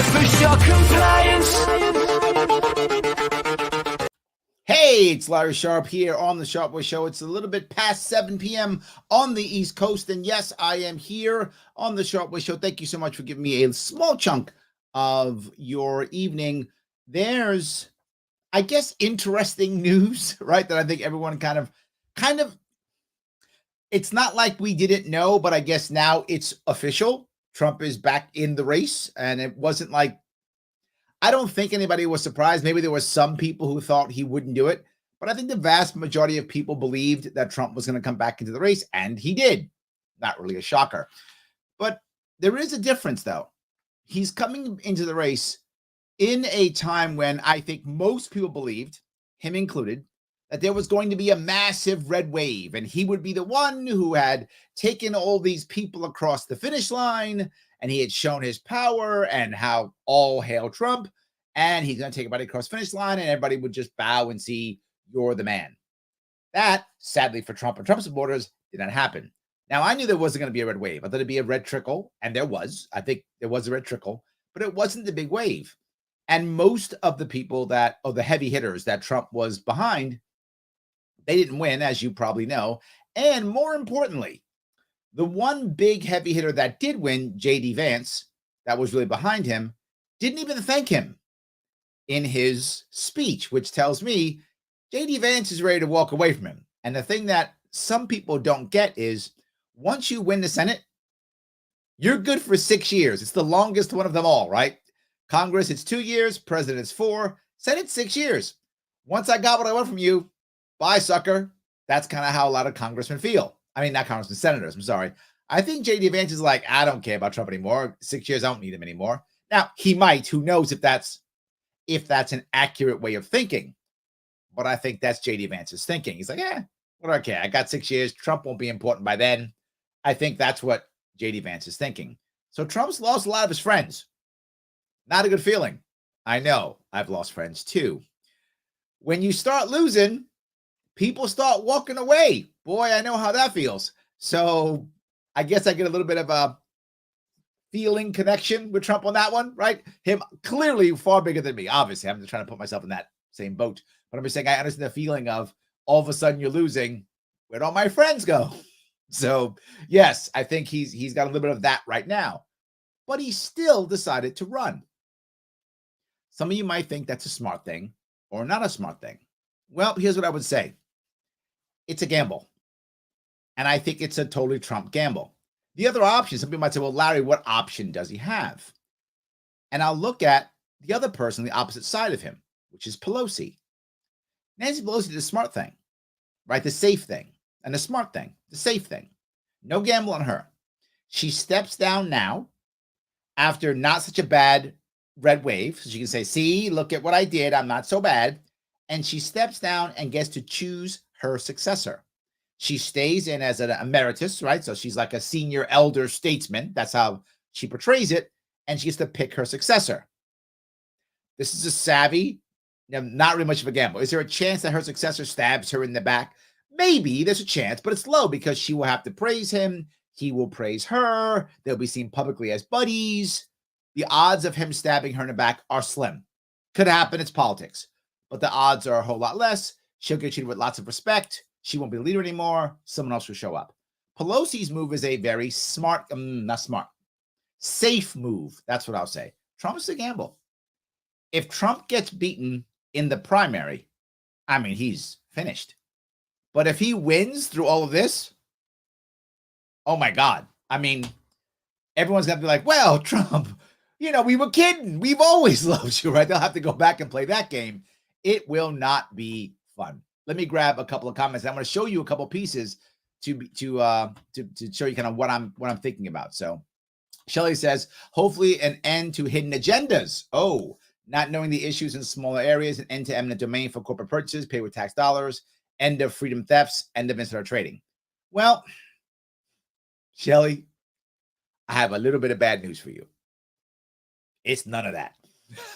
official compliance. Hey, it's Larry Sharp here on the Sharp Way Show. It's a little bit past 7 p.m. on the East Coast. And yes, I am here on the Sharp Way Show. Thank you so much for giving me a small chunk of your evening. There's, I guess, interesting news, right? That I think everyone kind of, it's not like we didn't know, but I guess now it's official. Trump is back in the race. And it wasn't like, I don't think anybody was surprised. Maybe there were some people who thought he wouldn't do it, but I think the vast majority of people believed that Trump was going to come back into the race, and he did. Not really a shocker. But there is a difference, though. He's coming into the race in a time when I think most people believed, him included, that there was going to be a massive red wave, and he would be the one who had taken all these people across the finish line, and he had shown his power and how all hail Trump, and he's going to take everybody across the finish line, and everybody would just bow and see, you're the man. That, sadly for Trump and Trump supporters, did not happen. Now, I knew there wasn't going to be a red wave. I thought it'd be a red trickle, and there was. I think there was a red trickle, but it wasn't the big wave. And most of the people that, or the heavy hitters that Trump was behind, they didn't win, as you probably know. And more importantly, the one big heavy hitter that did win, J.D. Vance, that was really behind him, didn't even thank him in his speech, which tells me J.D. Vance is ready to walk away from him. And the thing that some people don't get is once you win the Senate, you're good for 6 years. It's the longest one of them all, right? Congress, it's 2 years. President, it's 4. Senate, 6 years. Once I got what I want from you, bye, sucker. That's kind of how a lot of congressmen feel. I mean, not congressmen, senators. I'm sorry. I think J.D. Vance is like, I don't care about Trump anymore. 6 years, I don't need him anymore. Now, he might. Who knows if that's an accurate way of thinking. But I think that's J.D. Vance's thinking. He's like, what do I care? I got 6 years. Trump won't be important by then. I think that's what J.D. Vance is thinking. So Trump's lost a lot of his friends. Not a good feeling. I know. I've lost friends too. When you start losing, people start walking away. Boy, I know how that feels. So I guess I get a little bit of a feeling connection with Trump on that one, right? Him clearly far bigger than me. Obviously, I'm just trying to put myself in that same boat. But I'm just saying I understand the feeling of all of a sudden you're losing. Where'd all my friends go? So yes, I think he's got a little bit of that right now. But he still decided to run. Some of you might think that's a smart thing or not a smart thing. Well, here's what I would say. It's a gamble. And I think it's a totally Trump gamble. The other option, some people might say, well, Larry, what option does he have? And I'll look at the other person, the opposite side of him, which is Pelosi. Nancy Pelosi did the smart thing, right? The safe thing and the smart thing, the safe thing. No gamble on her. She steps down now after not such a bad red wave. So she can say, see, look at what I did. I'm not so bad. And she steps down and gets to choose her successor. She stays in as an emeritus, right? So she's like a senior elder statesman. That's how she portrays it. And she gets to pick her successor. This is a savvy, not really much of a gamble. Is there a chance that her successor stabs her in the back? Maybe there's a chance, but it's low because she will have to praise him. He will praise her. They'll be seen publicly as buddies. The odds of him stabbing her in the back are slim. Could happen. It's politics. But the odds are a whole lot less. She'll get treated with lots of respect. She won't be the leader anymore. Someone else will show up. Pelosi's move is a very smart, not smart, safe move. That's what I'll say. Trump is a gamble. If Trump gets beaten in the primary, I mean, he's finished. But if he wins through all of this, oh my God. I mean, everyone's going to be like, well, Trump, we were kidding. We've always loved you, right? They'll have to go back and play that game. It will not be fun. Let me grab a couple of comments. I'm going to show you a couple of pieces to show you kind of what I'm thinking about. So Shelley says, hopefully an end to hidden agendas. Oh, not knowing the issues in smaller areas, an end to eminent domain for corporate purchases, paid with tax dollars, end of freedom thefts, end of insider trading. Well, Shelley, I have a little bit of bad news for you. It's none of that.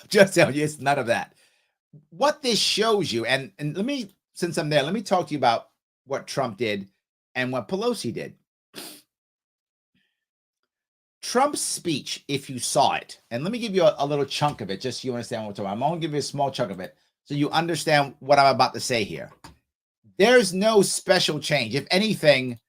Just telling you, it's none of that. What this shows you, and let me, since I'm there, let me talk to you about what Trump did and what Pelosi did. Trump's speech, if you saw it, and let me give you a little chunk of it, just so you understand what we're talking about. I'm only giving you a small chunk of it so you understand what I'm about to say here. There's no special change. If anything,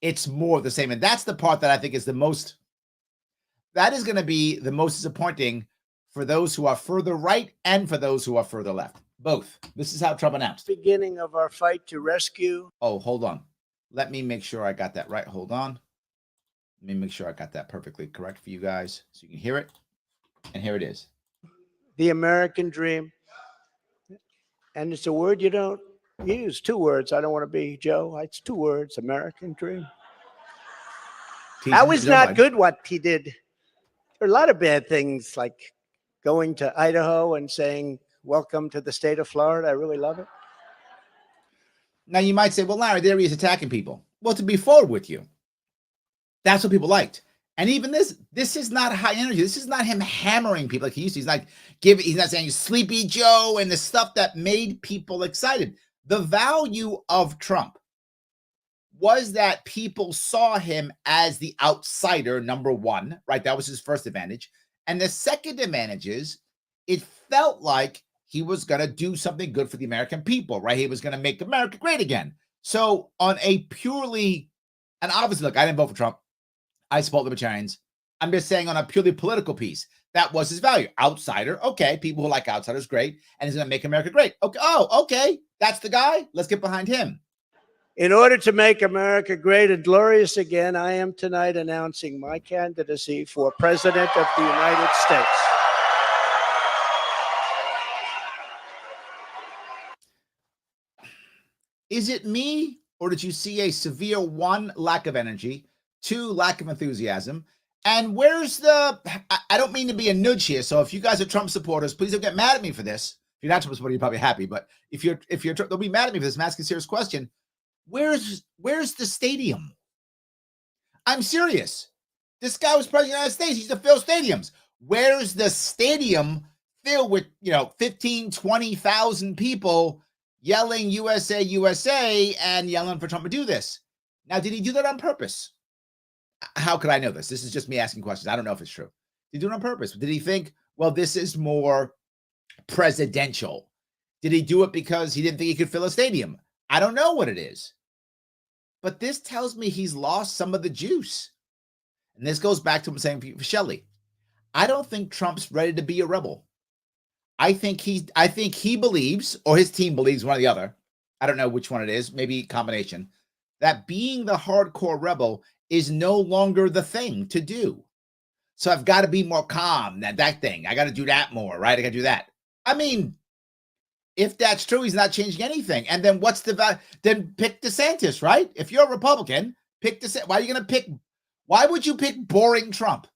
it's more of the same. And that's the part that I think is that is going to be the most disappointing for those who are further right and for those who are further left. Both. This is how Trump announced. Beginning of our fight to rescue. Oh, hold on. Let me make sure I got that right. Hold on. Let me make sure I got that perfectly correct for you guys so you can hear it. And here it is. The American dream. And it's a word you don't use. 2 words. I don't want to be Joe. It's 2 words. American dream. That was not good what he did. There are a lot of bad things like going to Idaho and saying, welcome to the state of Florida. I really love it. Now you might say, well, Larry, there he is attacking people. Well, to be forward with you, that's what people liked. And even this is not high energy. This is not him hammering people like he used to. He's not saying Sleepy Joe and the stuff that made people excited. The value of Trump was that people saw him as the outsider, number one, right? That was his first advantage. And the second advantage is it felt like he was going to do something good for the American people, right? He was going to make America great again. So on a purely, and obviously, look, I didn't vote for Trump. I support libertarians. I'm just saying on a purely political piece, that was his value. Outsider, okay. People who like outsiders, great. And he's going to make America great. Okay. Oh, okay. That's the guy. Let's get behind him. In order to make America great and glorious again, I am tonight announcing my candidacy for President of the United States. Is it me, or did you see a severe 1, lack of energy, 2, lack of enthusiasm? And where's I don't mean to be a nudge here. So if you guys are Trump supporters, please don't get mad at me for this. If you're not Trump supporter, you're probably happy. But if you're they'll be mad at me for this. I'm asking a serious question. Where's the stadium? I'm serious. This guy was president of the United States. He used to fill stadiums. Where's the stadium filled with, 15, 20,000 people yelling USA, USA, and yelling for Trump to do this? Now, did he do that on purpose? How could I know this? This is just me asking questions. I don't know if it's true. Did he do it on purpose? Did he think, well, this is more presidential? Did he do it because he didn't think he could fill a stadium? I don't know what it is. But this tells me he's lost some of the juice. And this goes back to what I'm saying for Shelley. I don't think Trump's ready to be a rebel. I think he believes, or his team believes, one or the other. I don't know which one it is, maybe a combination, that being the hardcore rebel is no longer the thing to do. So I've got to be more calm, that thing. I got to do that more, right? I got to do that. I mean, if that's true, he's not changing anything. And then what's then pick DeSantis, right? If you're a Republican, pick DeSantis. Why would you pick boring Trump?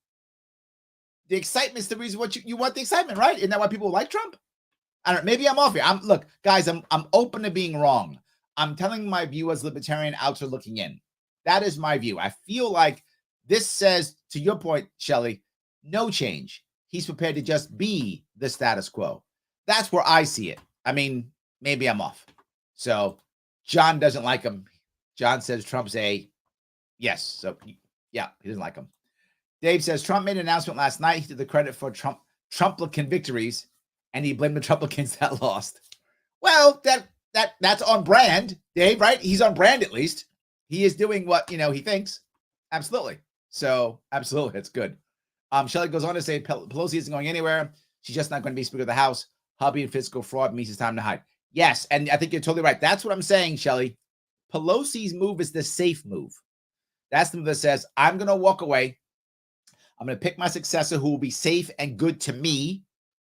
The excitement's the reason you want the excitement, right? Isn't that why people like Trump? I don't know. Maybe I'm off here. Look, guys, I'm open to being wrong. I'm telling my view as libertarian outsider looking in. That is my view. I feel like this says, to your point, Shelley, no change. He's prepared to just be the status quo. That's where I see it. I mean, maybe I'm off. So John doesn't like him. John says Trump's a yes. So yeah, he doesn't like him. Dave says Trump made an announcement last night. He took the credit for Trumplican victories, and he blamed the Trumplicans that lost. Well, that's on brand, Dave, right? He's on brand at least. He is doing what he thinks. Absolutely. So absolutely, it's good. Shelley goes on to say Pelosi isn't going anywhere. She's just not going to be Speaker of the House. Hubby and fiscal fraud means it's time to hide. Yes, and I think you're totally right. That's what I'm saying, Shelley. Pelosi's move is the safe move. That's the move that says, I'm going to walk away. I'm going to pick my successor who will be safe and good to me,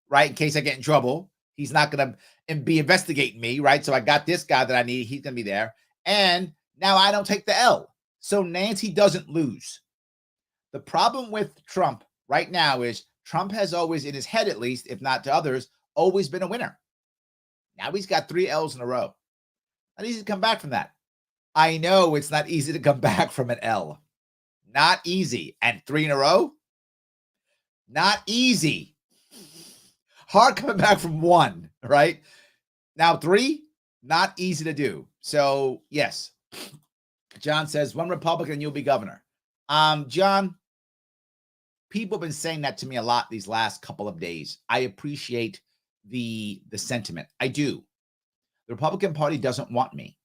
right, in case I get in trouble. He's not going to be investigating me, right? So I got this guy that I need. He's going to be there. And now I don't take the L. So Nancy doesn't lose. The problem with Trump right now is Trump has always, in his head at least, if not to others, always been a winner. Now he's got 3 L's in a row. Not easy to come back from that. I know it's not easy to come back from an L. Not easy. And 3 in a row? Not easy. Hard coming back from 1, right? Now 3, not easy to do. So, yes. John says, 1 Republican, you'll be governor. John, people have been saying that to me a lot these last couple of days. I appreciate the sentiment. I do. The Republican Party doesn't want me.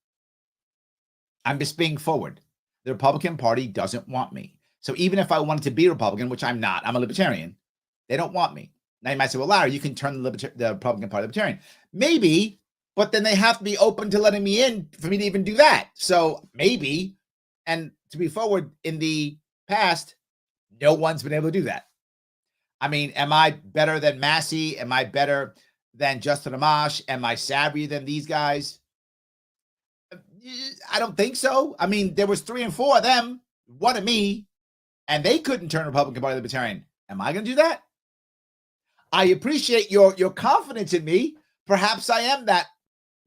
I'm just being forward. The Republican Party doesn't want me. So even if I wanted to be a Republican, which I'm not, I'm a libertarian, they don't want me. Now you might say, well, Larry, you can turn the Republican Party libertarian. Maybe, but then they have to be open to letting me in for me to even do that. So maybe, and to be forward, in the past, no one's been able to do that. I mean, am I better than Massey? Am I better than Justin Amash? Am I savvier than these guys? I don't think so. I mean, there was 3 and 4 of them, 1 of me, and they couldn't turn Republican Party libertarian. Am I going to do that? I appreciate your confidence in me. Perhaps I am that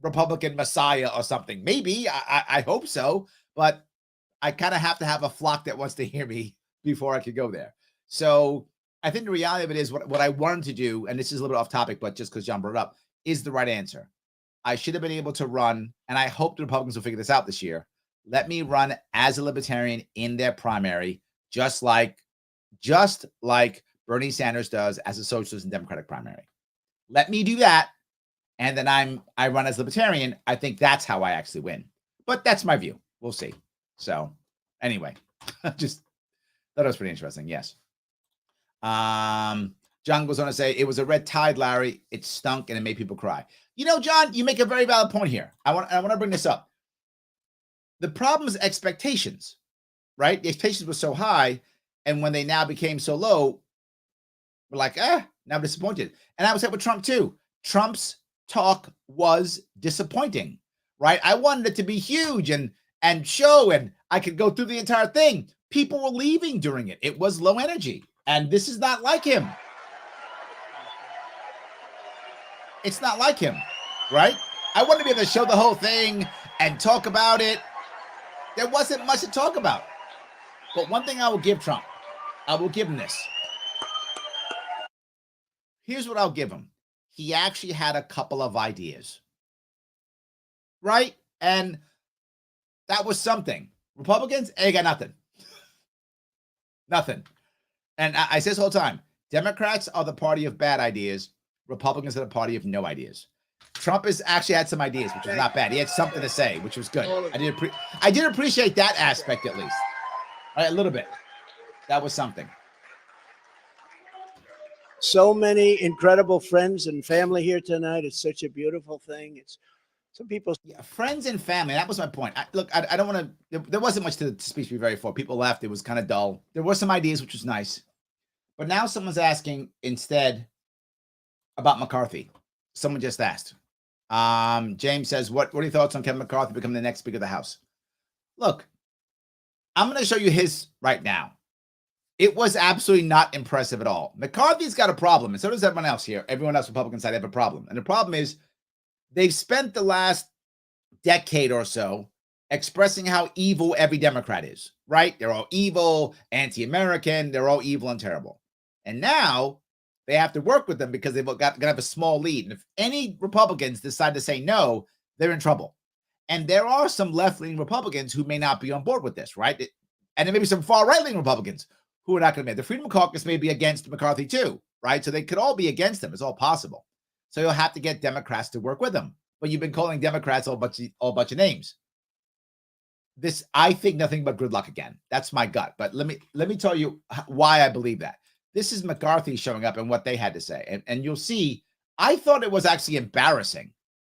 Republican messiah or something. Maybe. I hope so. But I kind of have to have a flock that wants to hear me before I could go there. So I think the reality of it is what I wanted to do, and this is a little bit off topic, but just because John brought it up, is the right answer. I should have been able to run, and I hope the Republicans will figure this out this year. Let me run as a libertarian in their primary, just like Bernie Sanders does as a socialist and Democratic primary. Let me do that, and then I run as libertarian. I think that's how I actually win. But that's my view. We'll see. So anyway, just thought it was pretty interesting. Yes. John goes on to say, it was a red tide, Larry. It stunk and it made people cry. You know, John, you make a very valid point here. I want to bring this up. The problem is expectations, right? The expectations were so high, and when they now became so low, we're like, now I'm disappointed. And I was with Trump too. Trump's talk was disappointing, right? I wanted it to be huge and show, and I could go through the entire thing. People were leaving during it. It was low energy, and this is not like him. It's not like him, right? I wanted to be able to show the whole thing and talk about it. There wasn't much to talk about. But one thing I will give Trump, I will give him this. Here's what I'll give him. He actually had a couple of ideas, right? And that was something. Republicans, they got nothing. Nothing. And I say this all the time. Democrats are the party of bad ideas. Republicans are the party of no ideas. Trump has actually had some ideas, which was not bad. He had something to say, which was good. I did appreciate that aspect at least. All right, a little bit. That was something. So many incredible friends and family here tonight. It's such a beautiful thing. It's some people. Yeah, friends and family. That was my point. I don't want to. There wasn't much to the speech to be very for. People left. It was kind of dull. There were some ideas, which was nice. But now someone's asking instead about McCarthy. Someone just asked. James says, what are your thoughts on Kevin McCarthy becoming the next Speaker of the House? Look, I'm going to show you his right now. It was absolutely not impressive at all. McCarthy's got a problem, and so does everyone else here. Everyone else, Republican side, have a problem. And the problem is they've spent the last decade or so expressing how evil every Democrat is, right? They're all evil, anti-American. They're all evil and terrible. And now they have to work with them because they've got to have a small lead. And if any Republicans decide to say no, they're in trouble. And there are some left-leaning Republicans who may not be on board with this, right? And there may be some far right-leaning Republicans who are not going to be. The Freedom Caucus may be against McCarthy too, right? So they could all be against him. It's all possible. So you'll have to get Democrats to work with them. But you've been calling Democrats all bunch of names. This, I think, nothing but good luck again. That's my gut. But let me tell you why I believe that. This is McCarthy showing up and what they had to say. And you'll see, I thought it was actually embarrassing,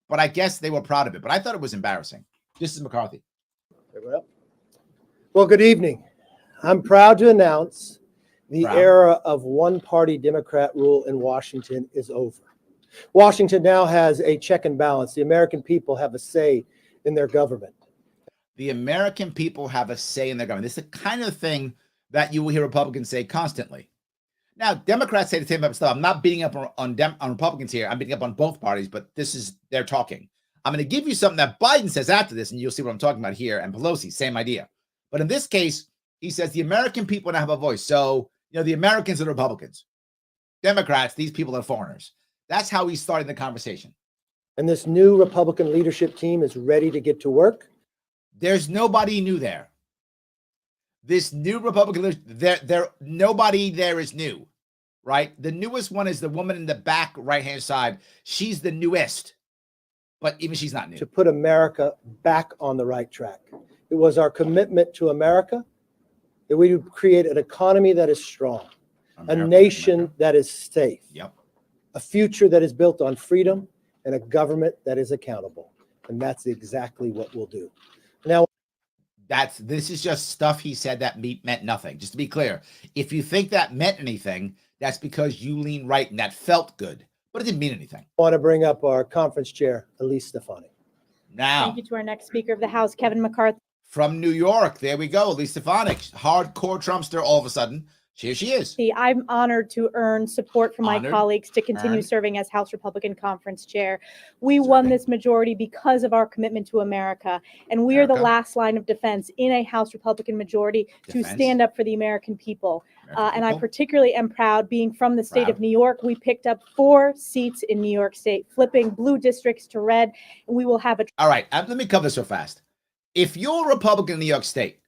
but I guess they were proud of it. But I thought it was embarrassing. This is McCarthy. Well, good evening. I'm proud to announce the era of one-party Democrat rule in Washington is over. Washington now has a check and balance. The American people have a say in their government. The American people have a say in their government. This is the kind of thing that you will hear Republicans say constantly. Now, Democrats say the same type of stuff. I'm not beating up on Republicans here. I'm beating up on both parties, but this is their talking. I'm going to give you something that Biden says after this, and you'll see what I'm talking about here. And Pelosi, same idea. But in this case, he says the American people don't have a voice. So, the Americans are the Republicans. Democrats, these people are foreigners. That's how he's starting the conversation. And this new Republican leadership team is ready to get to work. There's nobody new there. This new Republican, there nobody there is new, right? The newest one is the woman in the back right-hand side. She's the newest, but even she's not new. To put America back on the right track. It was our commitment to America that we would create an economy that is strong, a nation that is safe, a future that is built on freedom, and a government that is accountable. And that's exactly what we'll do. Now, this is just stuff he said that meant nothing. Just to be clear, if you think that meant anything, that's because you lean right and that felt good, but it didn't mean anything. I want to bring up our conference chair, Elise Stefanik. Now, thank you to our next Speaker of the House, Kevin McCarthy. From New York, there we go. Elise Stefanik, hardcore Trumpster. All of a sudden, here she is. I'm honored to earn support from my colleagues to continue serving as House Republican Conference Chair. We won this majority because of our commitment to America, and we are the last line of defense in a House Republican majority to stand up for the American people. And I particularly am proud, being from the state of New York. We picked up 4 seats in New York State, flipping blue districts to red, and we will have a. All right, let me cover this real fast. If you're a Republican in New York State,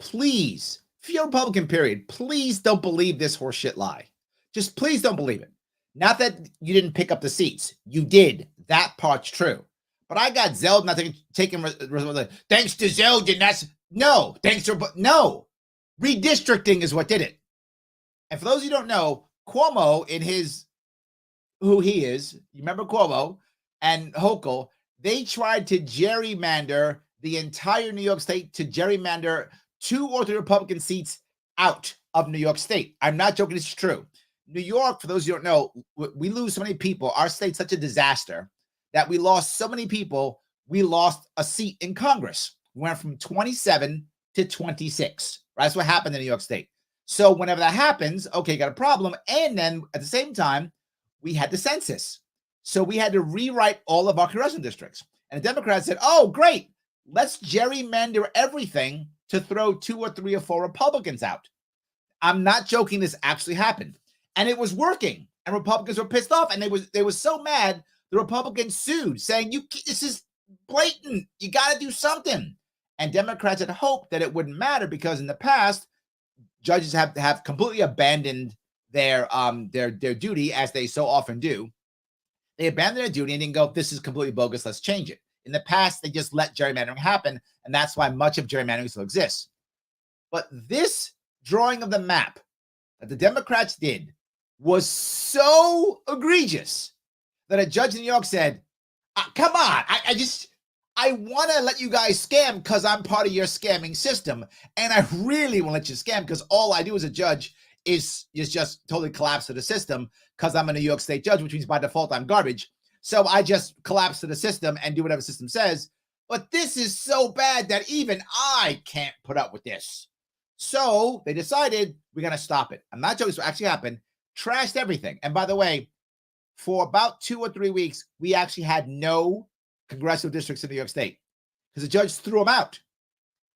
please, if you're a Republican, period, please don't believe this horseshit lie. Just please don't believe it. Not that you didn't pick up the seats. You did. That part's true. But I got Zeldin not taking responsibility. Thanks to Zeldin, no. No. Redistricting is what did it. And for those who don't know, Cuomo, in who he is, you remember Cuomo and Hochul, they tried to gerrymander the entire New York State, to gerrymander 2 or 3 Republican seats out of New York State. I'm not joking. This is true. New York, for those who don't know, we lose so many people. Our state's such a disaster that we lost so many people. We lost a seat in Congress. We went from 27 to 26. Right? That's what happened in New York State. So whenever that happens, okay, got a problem. And then at the same time, we had the census. So we had to rewrite all of our congressional districts. And the Democrats said, oh, great. Let's gerrymander everything to throw 2 or 3 or 4 Republicans out. I'm not joking. This actually happened. And it was working. And Republicans were pissed off. And they were so mad, the Republicans sued, saying, this is blatant. You got to do something. And Democrats had hoped that it wouldn't matter because in the past, judges have completely abandoned their duty, as they so often do. They abandoned their duty and didn't go, this is completely bogus. Let's change it. In the past, they just let gerrymandering happen, and that's why much of gerrymandering still exists. But this drawing of the map that the Democrats did was so egregious that a judge in New York said, come on, I want to let you guys scam because I'm part of your scamming system, and I really want to let you scam because all I do as a judge is just totally collapse to the system because I'm a New York State judge, which means by default I'm garbage. So I just collapse to the system and do whatever the system says. But this is so bad that even I can't put up with this. So they decided we're going to stop it. I'm not joking. This actually happened. Trashed everything. And by the way, for about 2 or 3 weeks, we actually had no congressional districts in New York State because the judge threw them out.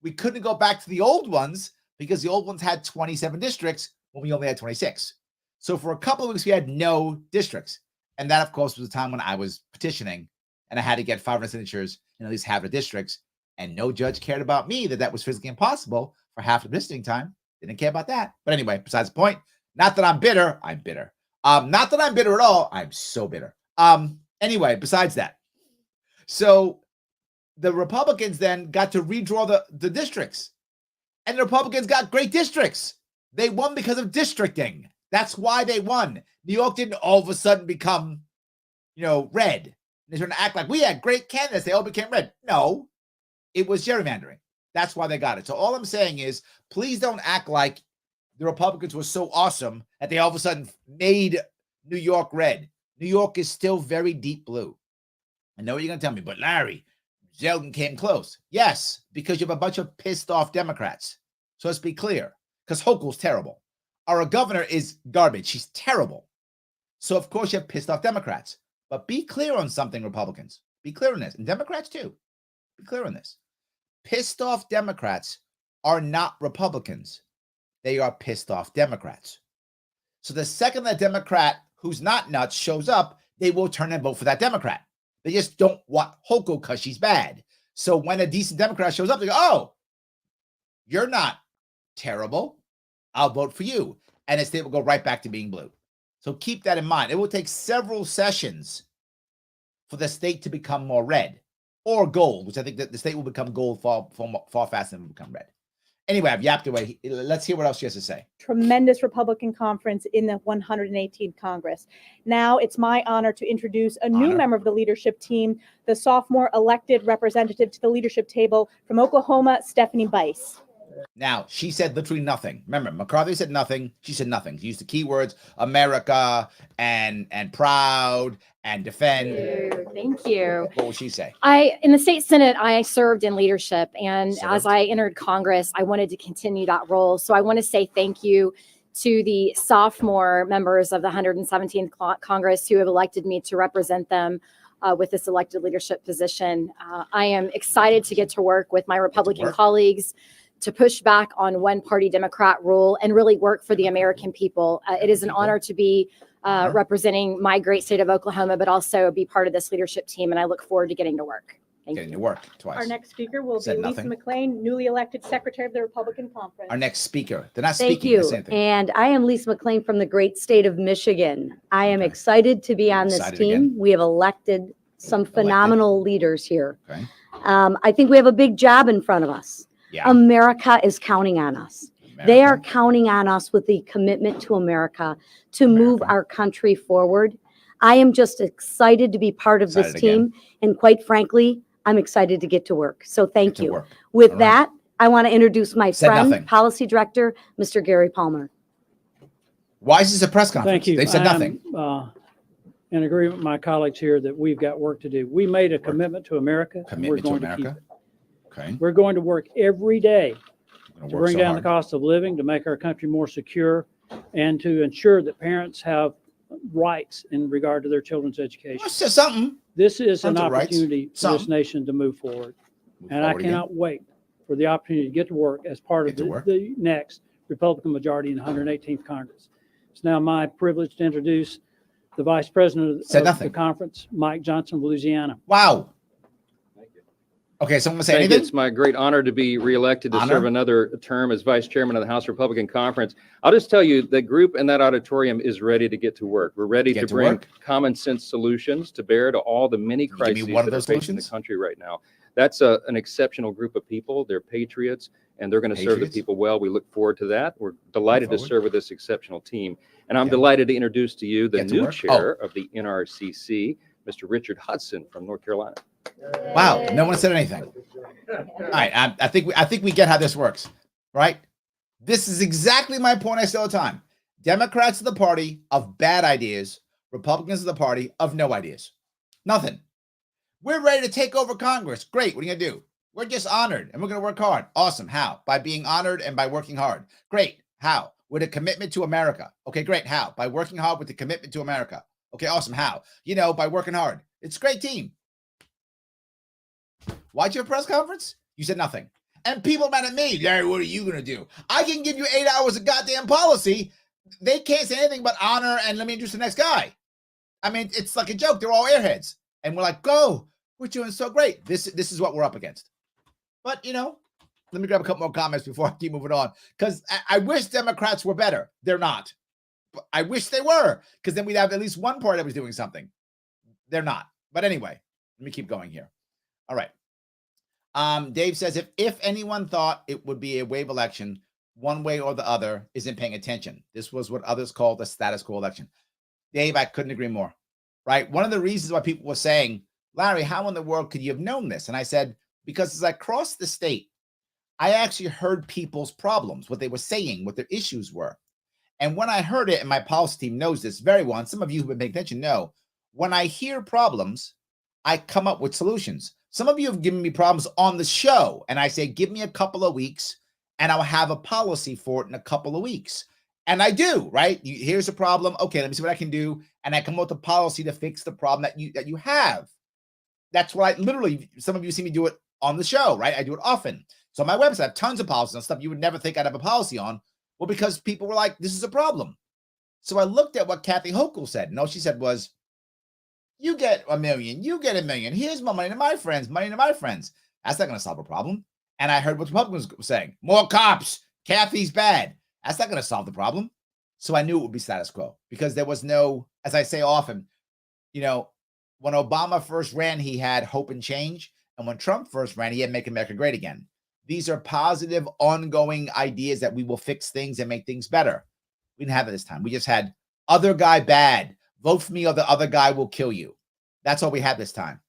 We couldn't go back to the old ones because the old ones had 27 districts when we only had 26. So for a couple of weeks, we had no districts. And that, of course, was the time when I was petitioning and I had to get 500 signatures in at least half the districts. And no judge cared about me that was physically impossible for half the visiting time. They didn't care about that. But anyway, besides the point, not that I'm bitter. I'm bitter. Not that I'm bitter at all. I'm so bitter. Anyway, besides that. So the Republicans then got to redraw the districts. And the Republicans got great districts. They won because of districting. That's why they won. New York didn't all of a sudden become, red. They're trying to act like we had great candidates. They all became red. No, it was gerrymandering. That's why they got it. So all I'm saying is, please don't act like the Republicans were so awesome that they all of a sudden made New York red. New York is still very deep blue. I know what you're going to tell me, but Larry, Zeldin came close. Yes, because you have a bunch of pissed off Democrats. So let's be clear, because Hochul's terrible. Our governor is garbage. She's terrible. So, of course, you have pissed off Democrats. But be clear on something, Republicans. Be clear on this. And Democrats, too. Be clear on this. Pissed off Democrats are not Republicans. They are pissed off Democrats. So the second that Democrat who's not nuts shows up, they will turn and vote for that Democrat. They just don't want Hochul because she's bad. So when a decent Democrat shows up, they go, oh, you're not terrible, I'll vote for you. And the state will go right back to being blue. So keep that in mind. It will take several sessions for the state to become more red or gold, which I think that the state will become gold far faster than it will become red. Anyway, I've yapped away. Let's hear what else she has to say. Tremendous Republican conference in the 118th Congress. Now it's my honor to introduce a new member of the leadership team, the sophomore elected representative to the leadership table from Oklahoma, Stephanie Bice. Now, she said literally nothing. Remember, McCarthy said nothing. She said nothing. She used the keywords America and proud and defend. Thank you. What would she say? In the state Senate, I served in leadership. And as I entered Congress, I wanted to continue that role. So I want to say thank you to the sophomore members of the 117th Congress who have elected me to represent them with this elected leadership position. I am excited to get to work with my Republican colleagues to push back on one-party Democrat rule and really work for the American people. It is an honor to be representing my great state of Oklahoma, but also be part of this leadership team, and I look forward to getting to work. Getting to work twice. Our next speaker will be Lisa McClain, newly elected Secretary of the Republican Conference. Our next speaker. They're not Thank speaking. you. The same thing. And I am Lisa McClain from the great state of Michigan. I am excited to be on this Excited team. again. We have elected some phenomenal leaders here. Okay. I think we have a big job in front of us. Yeah. America is counting on us. They are counting on us with the commitment to America to move our country forward. I am just excited to be part of this team. And quite frankly, I'm excited to get to work. So thank you. With that, I want to introduce my friend, Policy Director, Mr. Gary Palmer. Why is this a press conference? Thank you. They've said nothing. In agreement with my colleagues here that we've got work to do. We made a commitment to America. Commitment to America. Okay. We're going to work every day to bring down the cost of living, to make our country more secure, and to ensure that parents have rights in regard to their children's education. Well, it's something. This is an Rights. opportunity for this nation to move forward. And I cannot wait for the opportunity to get to work as part of the next Republican majority in the 118th Congress. It's now my privilege to introduce the Vice President of the conference, Mike Johnson of Louisiana. Wow. Okay, someone say anything? It's my great honor to be reelected to serve another term as Vice Chairman of the House Republican Conference. I'll just tell you, the group in that auditorium is ready to get to work. We're ready to bring common sense solutions to bear to all the many crises that are facing the country right now. That's an exceptional group of people. They're patriots, and they're going to serve the people well. We look forward to that. We're delighted to serve with this exceptional team. And I'm delighted to introduce to you the new chair of the NRCC, Mr. Richard Hudson from North Carolina. Wow, no one said anything. All right, I think we get how this works, right? This is exactly my point I say all the time. Democrats are the party of bad ideas. Republicans are the party of no ideas. Nothing. We're ready to take over Congress. Great. What are you going to do? We're just honored, and we're going to work hard. Awesome. How? By being honored and by working hard. Great. How? With a commitment to America. Okay, great. How? By working hard with the commitment to America. Okay, awesome. How? By working hard. It's a great team. Why'd you have a press conference? You said nothing. And people mad at me. Larry, what are you going to do? I can give you 8 hours of goddamn policy. They can't say anything but honor and let me introduce the next guy. I mean, it's like a joke. They're all airheads. And we're like, go. We're doing so great. This is what we're up against. But, let me grab a couple more comments before I keep moving on. Because I wish Democrats were better. They're not. But I wish they were. Because then we'd have at least one party that was doing something. They're not. But anyway, let me keep going here. All right. Dave says, if anyone thought it would be a wave election, one way or the other isn't paying attention. This was what others called a status quo election. Dave, I couldn't agree more, right? One of the reasons why people were saying, Larry, how in the world could you have known this? And I said, because as I crossed the state, I actually heard people's problems, what they were saying, what their issues were. And when I heard it, and my policy team knows this very well, and some of you who've been paying attention know, when I hear problems, I come up with solutions. Some of you have given me problems on the show, and I say, give me a couple of weeks, and I'll have a policy for it in a couple of weeks. And I do, right? Here's a problem. Okay, let me see what I can do. And I come up with a policy to fix the problem that you have. That's what I literally, some of you see me do it on the show, right? I do it often. So on my website, I have tons of policies on stuff you would never think I'd have a policy on. Well, because people were like, this is a problem. So I looked at what Kathy Hochul said. And all she said was, you get $1 million, you get $1 million. Here's my money to my friends, money to my friends. That's not going to solve a problem. And I heard what Republicans were saying. More cops. Kathy's bad. That's not going to solve the problem. So I knew it would be status quo because there was no, as I say often, when Obama first ran, he had hope and change. And when Trump first ran, he had Make America Great Again. These are positive, ongoing ideas that we will fix things and make things better. We didn't have it this time. We just had other guy bad. Vote for me or the other guy will kill you. That's all we had this time.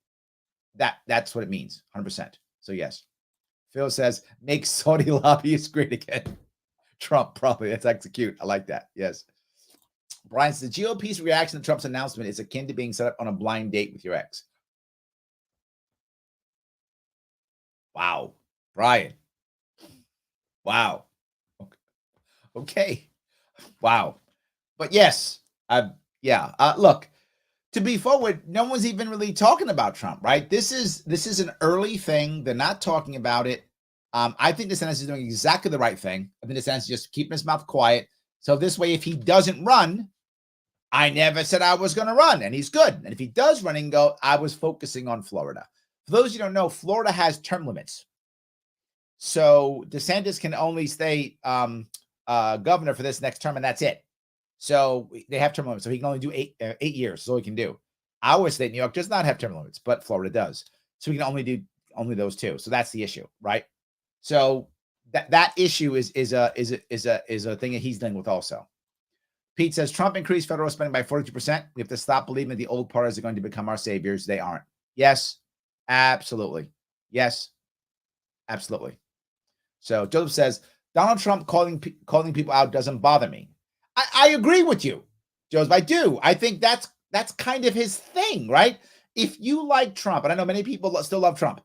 That's what it means, 100%. So yes. Phil says, make Saudi lobbyists great again. Trump, probably. That's actually cute. I like that. Yes. Brian says, the GOP's reaction to Trump's announcement is akin to being set up on a blind date with your ex. Wow. Brian. Wow. Okay. Wow. But yes. Look, to be forward, no one's even really talking about Trump, right? This is an early thing. They're not talking about it. I think DeSantis is doing exactly the right thing. I think DeSantis is just keeping his mouth quiet. So this way, if he doesn't run, I never said I was going to run, and he's good. And if he does run and go, I was focusing on Florida. For those of you who don't know, Florida has term limits. So DeSantis can only stay governor for this next term, and that's it. So they have term limits. So he can only do 8 years. That's all he can do. Our state, New York, does not have term limits, but Florida does. So he can only do those two. So that's the issue, right? So that issue is a thing that he's dealing with also. Pete says Trump increased federal spending by 42%. We have to stop believing that the old parties are going to become our saviors. They aren't. Yes, absolutely. Yes, absolutely. So Joseph says Donald Trump calling people out doesn't bother me. I agree with you, Joseph. I do. I think that's kind of his thing, right? If you like Trump, and I know many people still love Trump,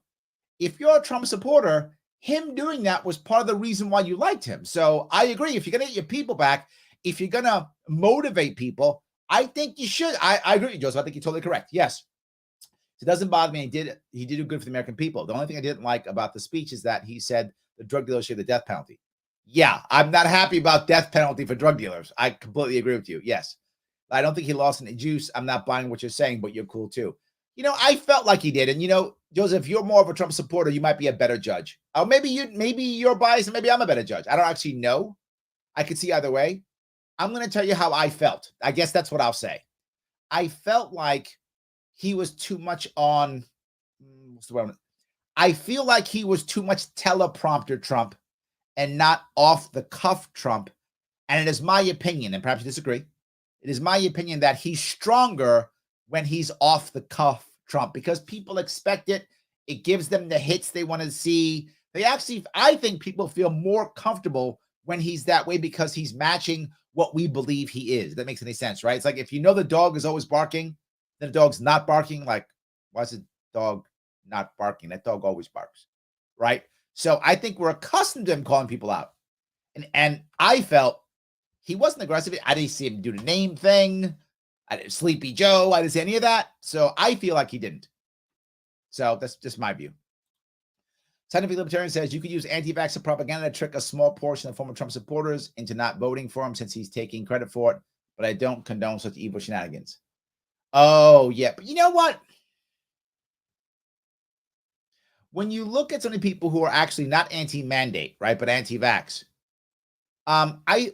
if you're a Trump supporter, him doing that was part of the reason why you liked him. So I agree. If you're going to get your people back, if you're going to motivate people, I think you should. I agree with you, Joseph. I think you're totally correct. Yes. It doesn't bother me. He did do good for the American people. The only thing I didn't like about the speech is that he said the drug dealers should have the death penalty. Yeah, I'm not happy about death penalty for drug dealers. I completely agree with you. Yes. I don't think he lost any juice. I'm not buying what you're saying, but you're cool too. I felt like he did. And, Joseph, if you're more of a Trump supporter, you might be a better judge. Or maybe you're biased and maybe I'm a better judge. I don't actually know. I could see either way. I'm going to tell you how I felt. I guess that's what I'll say. I felt like he was too much on. I feel like he was too much teleprompter Trump and not off the cuff Trump. And it is my opinion, and perhaps you disagree, it is my opinion that he's stronger when he's off the cuff Trump because people expect it. It gives them the hits they want to see. I think people feel more comfortable when he's that way because he's matching what we believe he is. If that makes any sense, right? It's like if the dog is always barking, then the dog's not barking. Like, why is the dog not barking? That dog always barks, right? So I think we're accustomed to him calling people out. And I felt he wasn't aggressive. I didn't see him do the name thing. I didn't Sleepy Joe. I didn't see any of that. So I feel like he didn't. So that's just my view. Scientific Libertarian says you could use anti-vaxxer propaganda to trick a small portion of former Trump supporters into not voting for him since he's taking credit for it. But I don't condone such evil shenanigans. Oh, yeah. But you know what? When you look at so many people who are actually not anti-mandate, right, but anti-vax,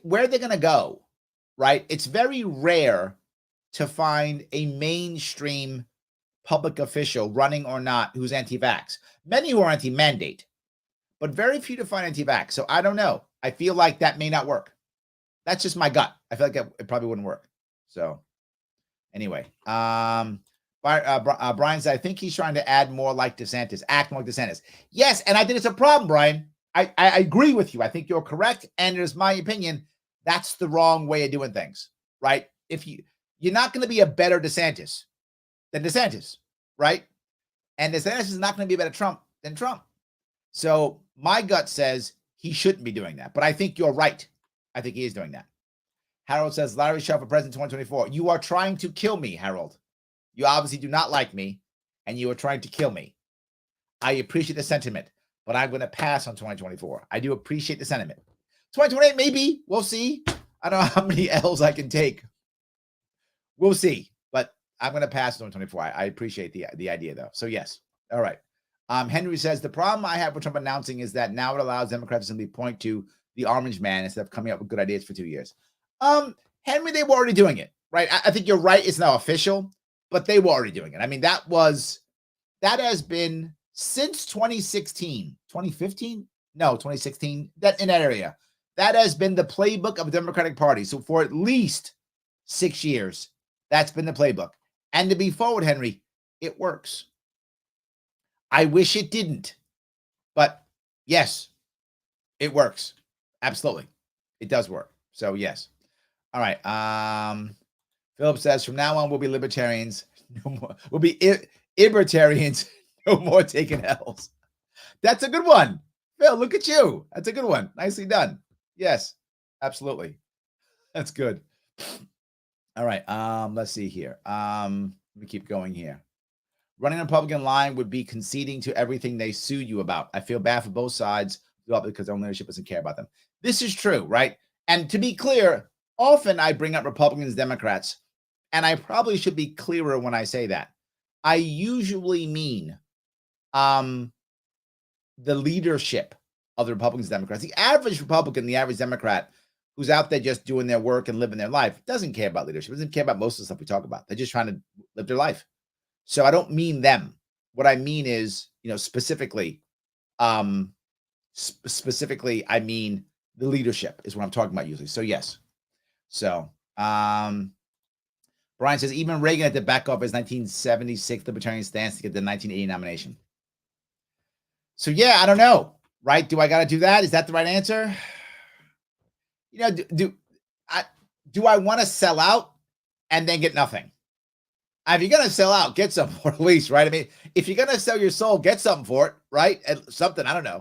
where they're going to go, right? It's very rare to find a mainstream public official, running or not, who's anti-vax. Many who are anti-mandate, but very few to find anti-vax. So I don't know. I feel like that may not work. That's just my gut. I feel like it probably wouldn't work. So anyway, Brian said, I think he's trying to add more like DeSantis, act more like DeSantis. Yes, and I think it's a problem, Brian. I agree with you. I think you're correct. And it is my opinion, that's the wrong way of doing things, right? If you're not going to be a better DeSantis than DeSantis, right? And DeSantis is not going to be a better Trump than Trump. So my gut says he shouldn't be doing that. But I think you're right. I think he is doing that. Harold says, Larry Shaw for president 2024. You are trying to kill me, Harold. You obviously do not like me, and you are trying to kill me. I appreciate the sentiment, but I'm going to pass on 2024. I do appreciate the sentiment. 2028, maybe. We'll see. I don't know how many L's I can take. We'll see. But I'm going to pass 2024. I appreciate the idea, though. So, yes. All right. Henry says, the problem I have with Trump announcing is that now it allows Democrats to simply point to the orange man instead of coming up with good ideas for 2 years. Henry, they were already doing it, right? I think you're right. It's now official, but they were already doing it. I mean, that has been since 2016, 2015? No, 2016, that in that area. That has been the playbook of the Democratic Party. So for at least 6 years, that's been the playbook. And to be forward, Henry, it works. I wish it didn't, but yes, it works. Absolutely. It does work. So yes. All right. Philip says from now on, we'll be libertarians. No more. We'll be libertarians. No more taking L's. That's a good one. Phil, look at you. That's a good one. Nicely done. Yes, absolutely. That's good. All right. Let's see here. Let me keep going here. Running a Republican line would be conceding to everything they sue you about. I feel bad for both sides because their own leadership doesn't care about them. This is true, right? And to be clear, often I bring up Republicans, Democrats, and I probably should be clearer when I say that. I usually mean the leadership of the Republicans, Democrats. The average Republican, the average Democrat who's out there just doing their work and living their life doesn't care about leadership, doesn't care about most of the stuff we talk about. They're just trying to live their life. So I don't mean them. What I mean is, specifically, I mean the leadership is what I'm talking about usually. So yes. So Brian says even Reagan had to back off his 1976 libertarian stance to get the 1980 nomination. So yeah, I don't know, right? Do I got to do that? Is that the right answer? Do I want to sell out and then get nothing? If you're going to sell out, get something for it at least, right? I mean, if you're going to sell your soul, get something for it, right? And something, I don't know.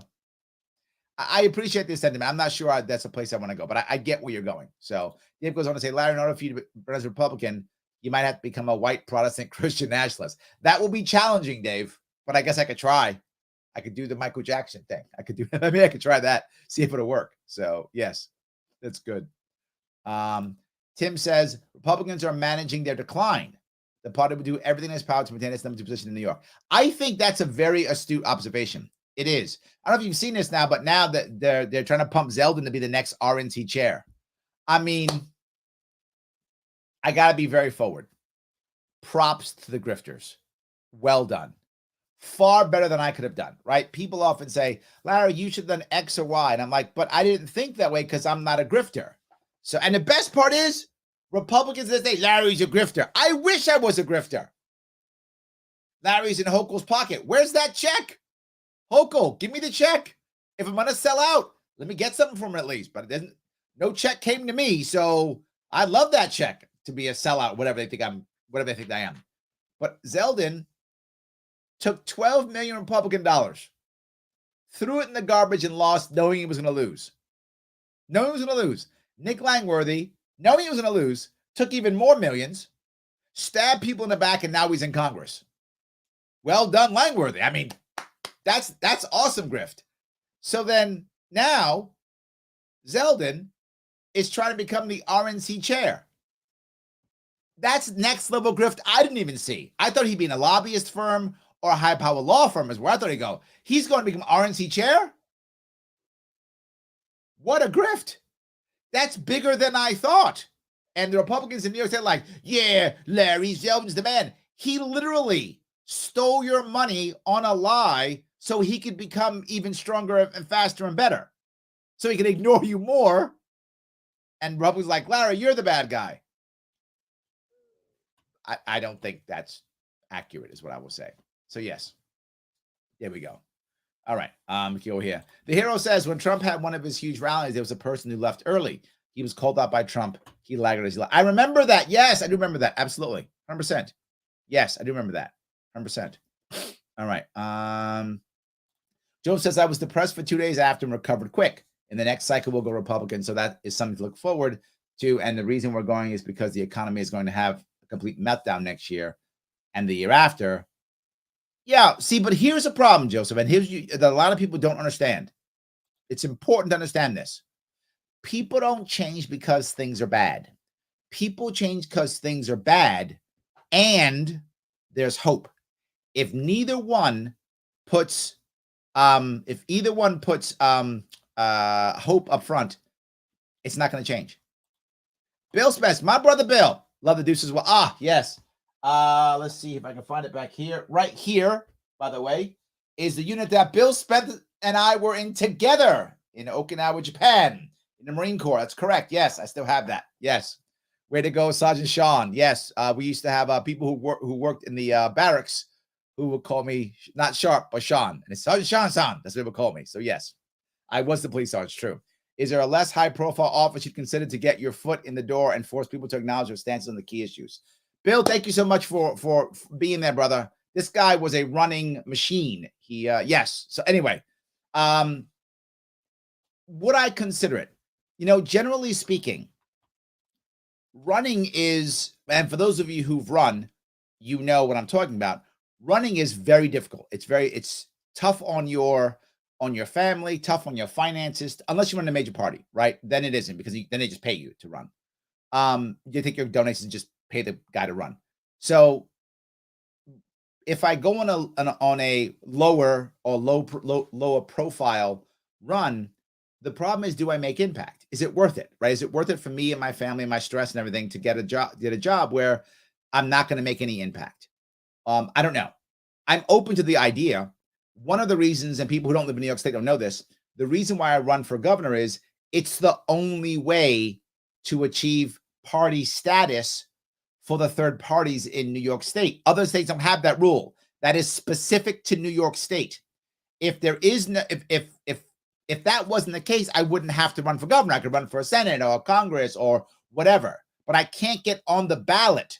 I appreciate this sentiment. I'm not sure that's a place I want to go, but I get where you're going. So Dave goes on to say, Larry, in order for you to run as a Republican, you might have to become a white Protestant Christian nationalist. That will be challenging, Dave, but I guess I could try. I could do the Michael Jackson thing. I could try that, see if it'll work. So yes, that's good. Tim says, Republicans are managing their decline. The party would do everything in its power to maintain its number 2 position in New York. I think that's a very astute observation. It is. I don't know if you've seen this now, but now that they're trying to pump Zeldin to be the next RNC chair. I mean, I got to be very forward. Props to the grifters. Well done. Far better than I could have done, right? People often say, Larry, you should have done X or Y. And I'm like, but I didn't think that way because I'm not a grifter. So, and the best part is, Republicans that say Larry's a grifter. I wish I was a grifter. Larry's in Hochul's pocket. Where's that check? Hochul, give me the check. If I'm going to sell out, let me get something from it at least. But no check came to me. So I love that check to be a sellout, whatever they think I am. But Zeldin took $12 million Republican dollars, threw it in the garbage and lost knowing he was going to lose. Nick Langworthy, knowing he was going to lose, took even more millions, stabbed people in the back, and now he's in Congress. Well done, Langworthy. I mean, that's awesome grift. So then now Zeldin is trying to become the RNC chair. That's next level grift I didn't even see. I thought he'd be in a lobbyist firm or a high power law firm is where I thought he'd go. He's going to become RNC chair? What a grift. That's bigger than I thought. And the Republicans in New York said like, yeah, Larry Zeldin's the man. He literally stole your money on a lie so he could become even stronger and faster and better. So he can ignore you more. And Republicans like, Larry, you're the bad guy. I don't think that's accurate is what I will say. So yes, there we go. All right, go here. The hero says when Trump had one of his huge rallies, there was a person who left early. He was called out by Trump. He lagged as he left. I remember that. Yes, I do remember that. Absolutely, 100%. Yes, I do remember that. 100%. All right. Joe says I was depressed for 2 days after and recovered quick. In the next cycle, we'll go Republican. So that is something to look forward to. And the reason we're going is because the economy is going to have a complete meltdown next year and the year after. Yeah, see, but here's a problem, Joseph, and that a lot of people don't understand. It's important to understand this. People don't change because things are bad. People change because things are bad, and there's hope. If either one puts hope up front, it's not going to change. Bill Spence, my brother Bill, love the deuce as well. Ah, yes. Let's see if I can find it back here. Right here, by the way, is the unit that Bill Spence and I were in together in Okinawa, Japan, in the Marine Corps. That's correct. Yes, I still have that. Yes. Way to go, Sergeant Sean. Yes, we used to have people who worked in the barracks who would call me not Sharp, but Sean. And it's Sergeant Sean. That's what they would call me. So yes, I was the police sergeant. True. Is there a less high-profile office you'd consider to get your foot in the door and force people to acknowledge their stances on the key issues? Bill, thank you so much for being there, brother. This guy was a running machine. He, yes. So anyway, would I consider it? You know, generally speaking, running is, and for those of you who've run, you know what I'm talking about. Running is very difficult. It's tough on your family, tough on your finances, unless you run a major party, right? Then it isn't, because then they just pay you to run. You think your donations just pay the guy to run. So if I go on a lower profile run, the problem is, do I make impact? Is it worth it, right? Is it worth it for me and my family and my stress and everything to get a job where I'm not going to make any impact? I don't know. I'm open to the idea. One of the reasons, and people who don't live in New York State don't know this, the reason why I run for governor is it's the only way to achieve party status for the third parties in New York State. Other states don't have that rule. That is specific to New York State. If there is no, if that wasn't the case, I wouldn't have to run for governor. I could run for a Senate or a Congress or whatever, but I can't get on the ballot.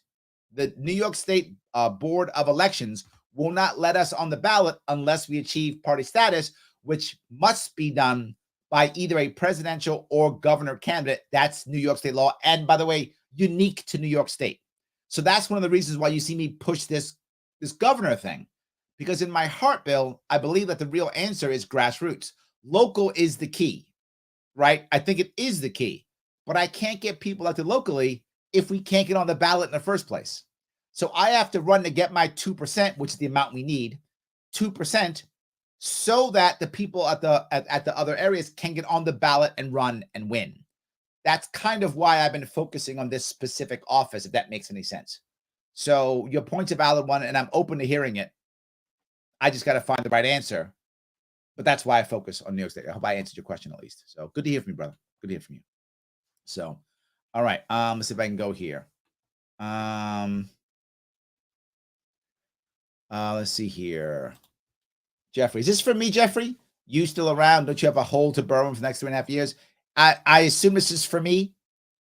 The New York State Board of Elections will not let us on the ballot unless we achieve party status, which must be done by either a presidential or governor candidate. That's New York State law. And by the way, unique to New York State. So that's one of the reasons why you see me push this governor thing, because in my heart, Bill, I believe that the real answer is grassroots. Local is the key, right? I think it is the key, but I can't get people elected locally if we can't get on the ballot in the first place. So I have to run to get my 2%, which is the amount we need, 2%, so that the people at the other areas can get on the ballot and run and win. That's kind of why I've been focusing on this specific office, if that makes any sense. So your point's a valid one, and I'm open to hearing it. I just got to find the right answer. But that's why I focus on New York State. I hope I answered your question at least. So good to hear from you, brother. Good to hear from you. So, all right. Let's see if I can go here. Let's see here. Jeffrey, is this for me, Jeffrey? You still around? Don't you have a hole to burrow in for the next 3.5 years? I assume this is for me.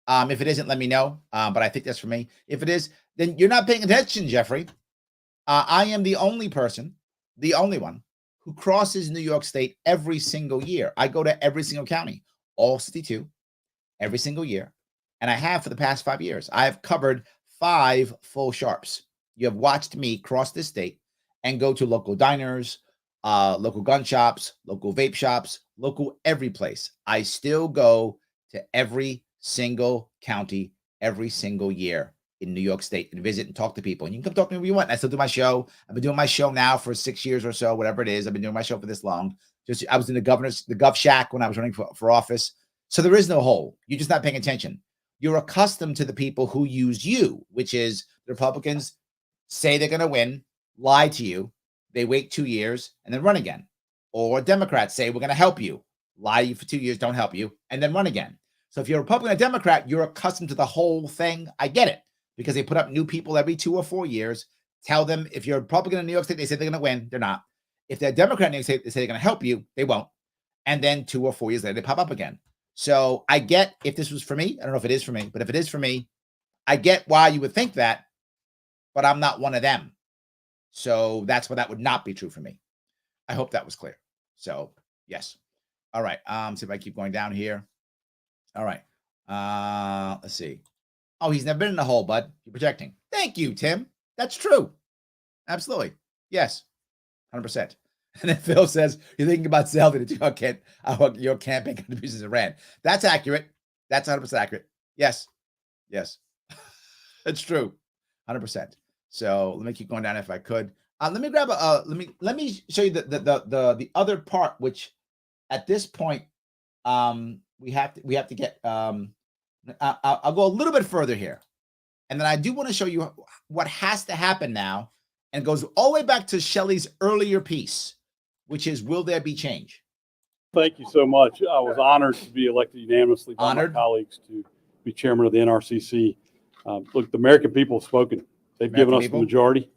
If it isn't, let me know. But I think that's for me. If it is, then you're not paying attention, Jeffrey. I am the only person, the only one, who crosses New York State every single year. I go to every single county, all 62, every single year. And I have for the past 5 years. I have covered 5 full sharps. You have watched me cross this state and go to local diners, local gun shops, local vape shops, local every place. I still go to every single county every single year in New York State and visit and talk to people. And you can come talk to me when you want. I still do my show. I've been doing my show now for 6 years or so, whatever it is. I've been doing my show for this long. I was in the Gov Shack when I was running for office. So there is no hole. You're just not paying attention. You're accustomed to the people who use you, which is the Republicans say they're going to win, lie to you. They wait 2 years and then run again. Or Democrats say, we're going to help you, lie to you for 2 years, don't help you, and then run again. So if you're a Republican or Democrat, you're accustomed to the whole thing. I get it, because they put up new people every 2 or 4 years. Tell them, if you're a Republican in New York State, they say they're going to win. They're not. If they're a Democrat in New York State, they say they're going to help you. They won't. And then 2 or 4 years later, they pop up again. So I get, if this was for me, I don't know if it is for me, but if it is for me, I get why you would think that, but I'm not one of them. So that's why that would not be true for me. I hope that was clear. So yes. All right. See if I keep going down here. All right. Let's see. Oh, he's never been in the hole, bud. You're projecting. Thank you, Tim. That's true. Absolutely. Yes. 100%. And then Phil says, you're thinking about selling your campaign contributions to Iran. That's accurate. That's 100% accurate. Yes. Yes. It's true. 100%. So let me keep going down if I could. Let me grab let me show you the other part, which at this point We have to get. I'll go a little bit further here, and then I do want to show you what has to happen now, and it goes all the way back to Shelley's earlier piece, which is, will there be change? Thank you so much. I was honored to be elected unanimously by Honored. my colleagues to be chairman of the NRCC. Look, the American people have spoken. They've given us the majority.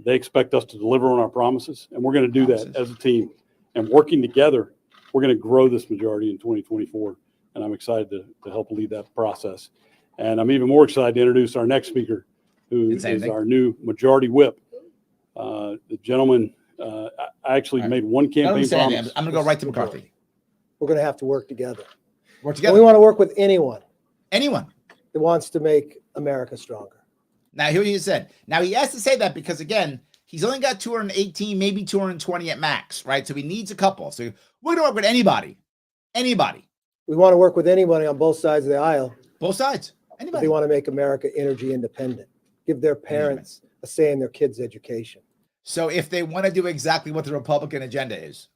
They expect us to deliver on our promises, and we're going to do that as a team. And working together, we're going to grow this majority in 2024, and I'm excited to help lead that process. And I'm even more excited to introduce our next speaker, who is our new majority whip. The gentleman, I actually made one campaign promise. I'm going to go right to McCarthy. We're going to have to work together. Work And together. we want to work with anyone Anyone. that wants to make America stronger. Now, here he said. Now, he has to say that because, again, he's only got 218, maybe 220 at max, right? So he needs a couple. So we're going to work with anybody. Anybody. We want to work with anybody on both sides of the aisle. Both sides. They Anybody. want to make America energy independent, give their parents a say in their kids' education. So if they want to do exactly what the Republican agenda is,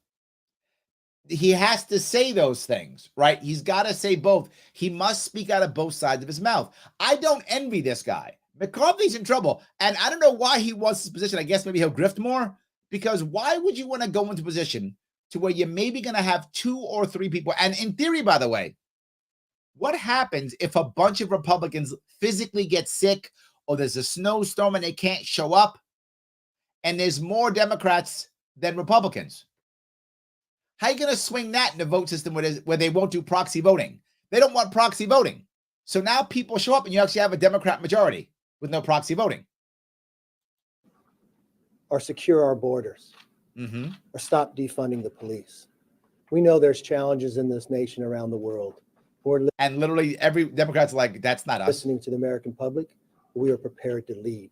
he has to say those things, right? He's got to say both. He must speak out of both sides of his mouth. I don't envy this guy. McCarthy's in trouble. And I don't know why he wants this position. I guess maybe he'll grift more, because why would you want to go into a position to where you're maybe going to have 2 or 3 people? And in theory, by the way, what happens if a bunch of Republicans physically get sick, or there's a snowstorm and they can't show up, and there's more Democrats than Republicans? How are you going to swing that in a vote system where they won't do proxy voting? They don't want proxy voting. So now people show up and you actually have a Democrat majority with no proxy voting. Or secure our borders, or stop defunding the police. We know there's challenges in this nation around the world. And literally every Democrat's like, that's not us. Listening to the American public, we are prepared to lead,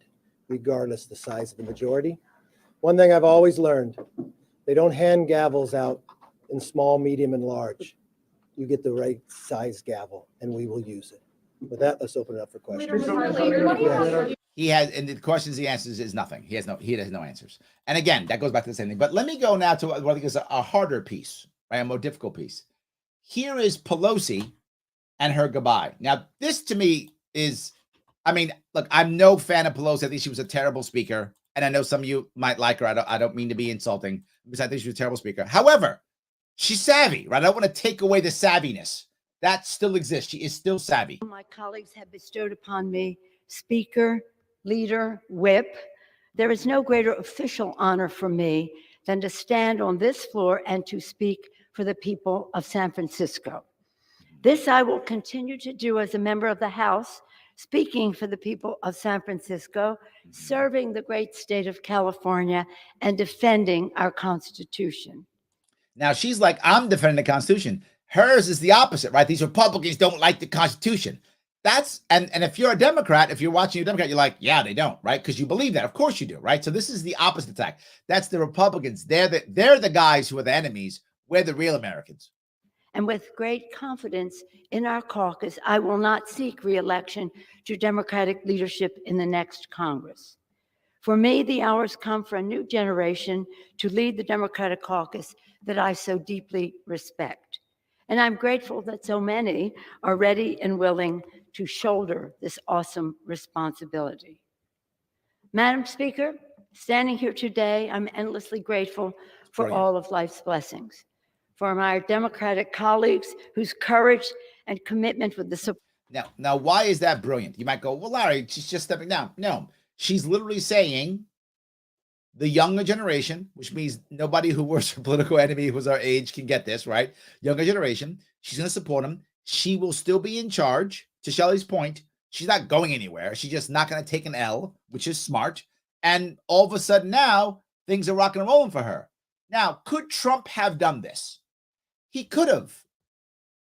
regardless the size of the majority. One thing I've always learned, they don't hand gavels out in small, medium, and large. You get the right size gavel, and we will use it. With that, let's open it up for questions. He has, and the questions he answers is nothing. He has no answers. And again, that goes back to the same thing. But let me go now to what I think is a harder piece, right? A more difficult piece. Here is Pelosi and her goodbye. Now, this to me is, I mean, look, I'm no fan of Pelosi. I think she was a terrible speaker. And I know some of you might like her. I don't mean to be insulting, because I think she was a terrible speaker. However, she's savvy, right? I don't want to take away the savviness. That still exists. She is still savvy. My colleagues have bestowed upon me speaker, leader, whip. There is no greater official honor for me than to stand on this floor and to speak for the people of San Francisco. This I will continue to do as a member of the House, speaking for the people of San Francisco, serving the great state of California, and defending our Constitution. Now, she's like, I'm defending the Constitution. Hers is the opposite, right? These Republicans don't like the Constitution. That's, and if you're a Democrat, if you're watching a Democrat, you're like, yeah, they don't, right? Because you believe that. Of course you do, right? So this is the opposite attack. That's the Republicans. They're the guys who are the enemies. We're the real Americans. And with great confidence in our caucus, I will not seek re-election to Democratic leadership in the next Congress. For me, the hours come for a new generation to lead the Democratic caucus that I so deeply respect. And I'm grateful that so many are ready and willing to shoulder this awesome responsibility. Madam Speaker, standing here today, I'm endlessly grateful for all of life's blessings. For my Democratic colleagues whose courage and commitment with the support. Now, why is that brilliant? You might go, well, Larry, she's just stepping down. No, she's literally saying the younger generation, which means nobody who works for a political enemy who's our age can get this, right? Younger generation, she's going to support him. She will still be in charge. To Shelley's point, she's not going anywhere. She's just not going to take an L, which is smart. And all of a sudden now, things are rocking and rolling for her. Now, could Trump have done this? He could have,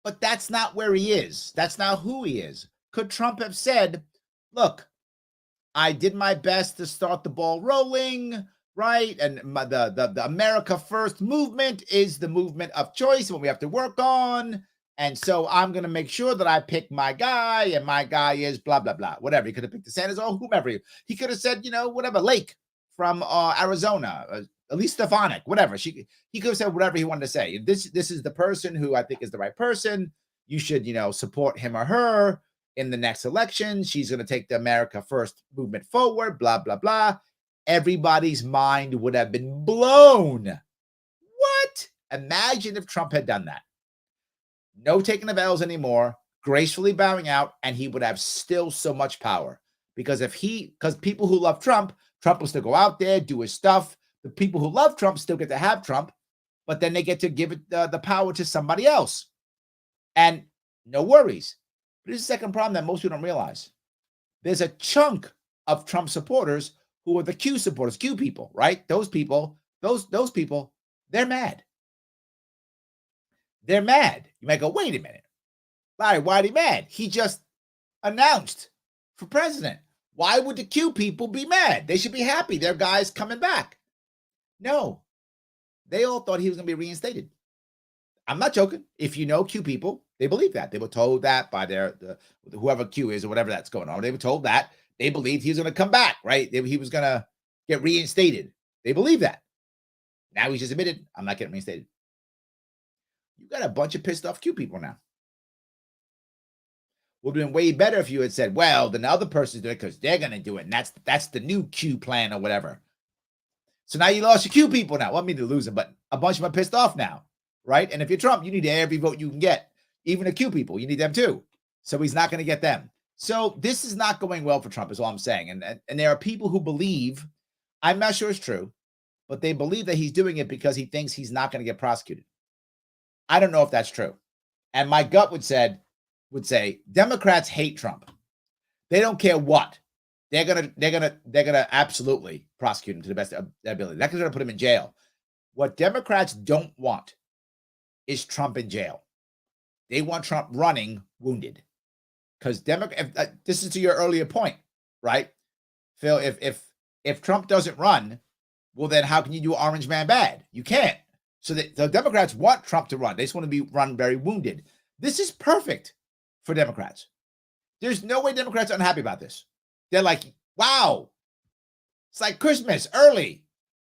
but that's not where he is. That's not who he is. Could Trump have said, look, I did my best to start the ball rolling, right? And the America First movement is the movement of choice, what we have to work on. And so I'm going to make sure that I pick my guy, and my guy is blah, blah, blah, whatever. He could have picked DeSantis or whomever. He could have said, you know, whatever, Lake from Arizona, at least Stefanik, whatever. He could have said whatever he wanted to say. This is the person who I think is the right person. You should, support him or her in the next election. She's going to take the America First movement forward, blah, blah, blah. Everybody's mind would have been blown. What? Imagine if Trump had done that. No taking of L's anymore, gracefully bowing out, and he would have still so much power. Because people who love Trump will still go out there, do his stuff. The people who love Trump still get to have Trump, but then they get to give it the power to somebody else. And no worries. But here's the second problem that most people don't realize. There's a chunk of Trump supporters who are the Q supporters, Q people, right? Those people, they're mad. They're mad. You might go, wait a minute. Larry, why are they mad? He just announced for president. Why would the Q people be mad? They should be happy. Their guy's coming back. No. They all thought he was going to be reinstated. I'm not joking. If you know Q people, they believe that. They were told that by whoever Q is or whatever that's going on. They were told that. They believed he was going to come back, right? He was going to get reinstated. They believe that. Now he's just admitted, I'm not getting reinstated. You got a bunch of pissed off Q people now. Would have been way better if you had said, well, then the other person's doing it because they're going to do it. And that's the new Q plan or whatever. So now you lost your Q people now. Well, I mean to lose them, but a bunch of them are pissed off now, right? And if you're Trump, you need every vote you can get. Even the Q people, you need them too. So he's not going to get them. So this is not going well for Trump is all I'm saying. And there are people who believe, I'm not sure it's true, but they believe that he's doing it because he thinks he's not going to get prosecuted. I don't know if that's true. And my gut would say Democrats hate Trump. They don't care what. They're gonna absolutely prosecute him to the best of their ability. They're gonna put him in jail. What Democrats don't want is Trump in jail. They want Trump running wounded. Because this is to your earlier point, right? Phil, if Trump doesn't run, well, then how can you do Orange Man bad? You can't. So the Democrats want Trump to run. They just want to be run very wounded. This is perfect for Democrats. There's no way Democrats are unhappy about this. They're like, wow, it's like Christmas early.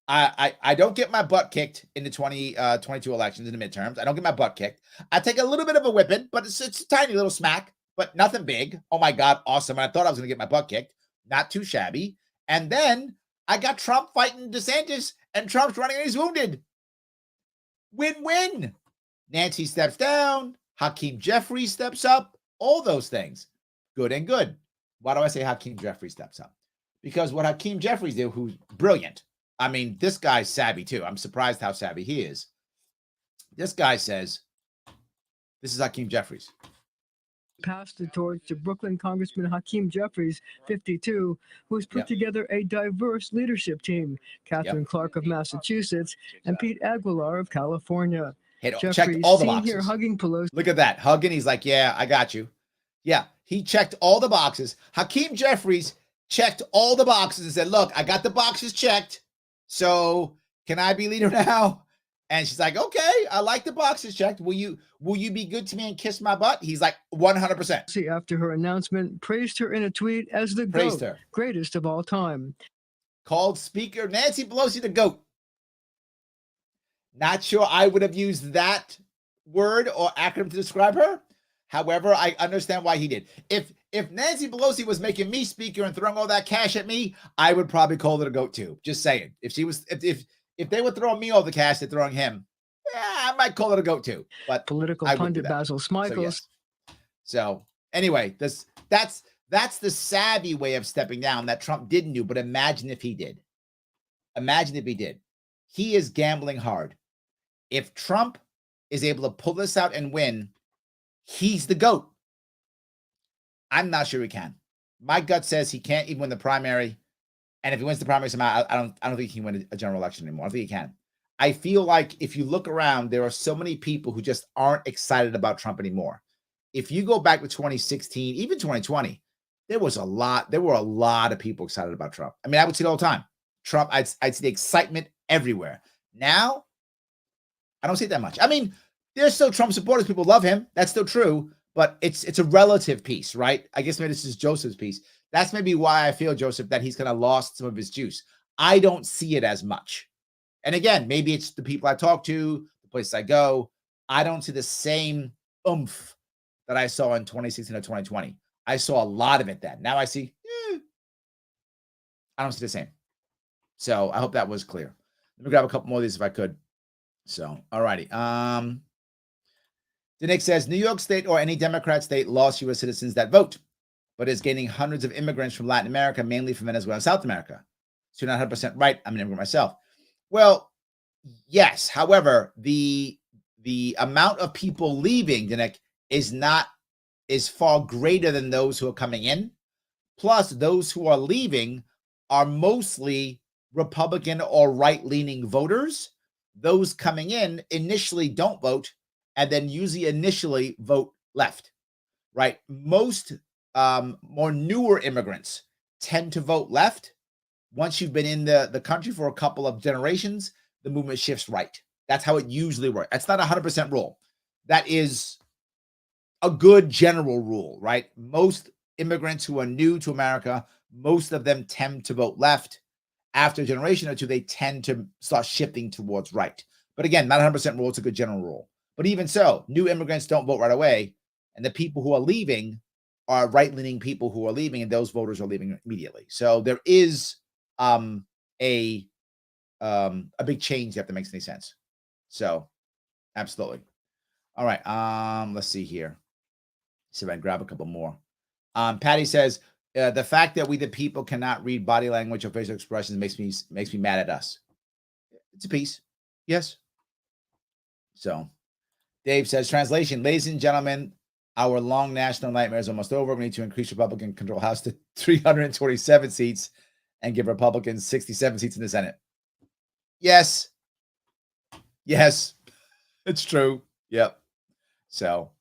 I don't get my butt kicked in the 2022 elections in the midterms. I don't get my butt kicked. I take a little bit of a whipping, but it's a tiny little smack, but nothing big. Oh my God, awesome. And I thought I was going to get my butt kicked. Not too shabby. And then I got Trump fighting DeSantis, and Trump's running and he's wounded. Win-win. Nancy steps down. Hakeem Jeffries steps up. All those things. Good and good. Why do I say Hakeem Jeffries steps up? Because what Hakeem Jeffries did, who's brilliant. I mean, this guy's savvy too. I'm surprised how savvy he is. This guy says, this is Hakeem Jeffries. Passed the torch to Brooklyn Congressman Hakeem Jeffries, 52, who has put together a diverse leadership team. Catherine Clark of Massachusetts and Pete Aguilar of California. Checked all the boxes. Here hugging Pelosi. Look at that. Hugging. He's like, yeah, I got you. Yeah, he checked all the boxes. Hakeem Jeffries checked all the boxes and said, look, I got the boxes checked. So can I be leader now? And she's like, okay, I like the boxes checked. Will you be good to me and kiss my butt? He's like, 100%. See, after her announcement, praised her in a tweet as the GOAT, greatest of all time. Called Speaker Nancy Pelosi the GOAT. Not sure I would have used that word or acronym to describe her. However, I understand why he did. If Nancy Pelosi was making me speaker and throwing all that cash at me, I would probably call it a GOAT too. Just saying. If they were throwing me all the cash, they're throwing him. Yeah, I might call it a GOAT too. But political pundit Basil Smichels. So anyway, that's the savvy way of stepping down that Trump didn't do. But imagine if he did. Imagine if he did. He is gambling hard. If Trump is able to pull this out and win, he's the GOAT. I'm not sure he can. My gut says he can't even win the primary. And if he wins the primary somehow, I don't think he can win a general election anymore. I don't think he can. I feel like if you look around, there are so many people who just aren't excited about Trump anymore. If you go back to 2016, even 2020, there were a lot of people excited about Trump. I mean, I would see it all the time. Trump, I'd see the excitement everywhere. Now, I don't see it that much. I mean, there's still Trump supporters. People love him. That's still true. But it's a relative piece, right? I guess maybe this is Joseph's piece. That's maybe why I feel, Joseph, that he's kind of lost some of his juice. I don't see it as much And again, maybe it's the people I talk to, the places I go. I don't see the same oomph that I saw in 2016 or 2020. I saw a lot of it then. Now I see, I don't see the same. So I hope that was clear. Let me grab a couple more of these if I could. So, all righty. Nick says, New York State or any Democrat state lost U.S. citizens that vote, but is gaining hundreds of immigrants from Latin America, mainly from Venezuela and South America. So you're not 100% right. I'm an immigrant myself. Well, yes. However, the amount of people leaving, Nick, is far greater than those who are coming in. Plus, those who are leaving are mostly Republican or right-leaning voters. Those coming in initially don't vote, and then usually initially vote left, right? Most more newer immigrants tend to vote left. Once you've been in the country for a couple of generations, the movement shifts right. That's how it usually works. That's not a 100% rule. That is a good general rule, right? Most immigrants who are new to America, most of them tend to vote left. After a generation or two, they tend to start shifting towards right. But again, not 100% rule. It's a good general rule. But even so, new immigrants don't vote right away. And the people who are leaving are right-leaning people who are leaving, and those voters are leaving immediately. So there is a big change, if that makes any sense. So absolutely. All right. Let's see here. See if I can grab a couple more. Patty says, the fact that we the people cannot read body language or facial expressions makes me mad at us. It's a piece. Yes. So Dave says, translation, ladies and gentlemen, our long national nightmare is almost over. We need to increase Republican control House to 327 seats and give Republicans 67 seats in the Senate. Yes. Yes. It's true. Yep. So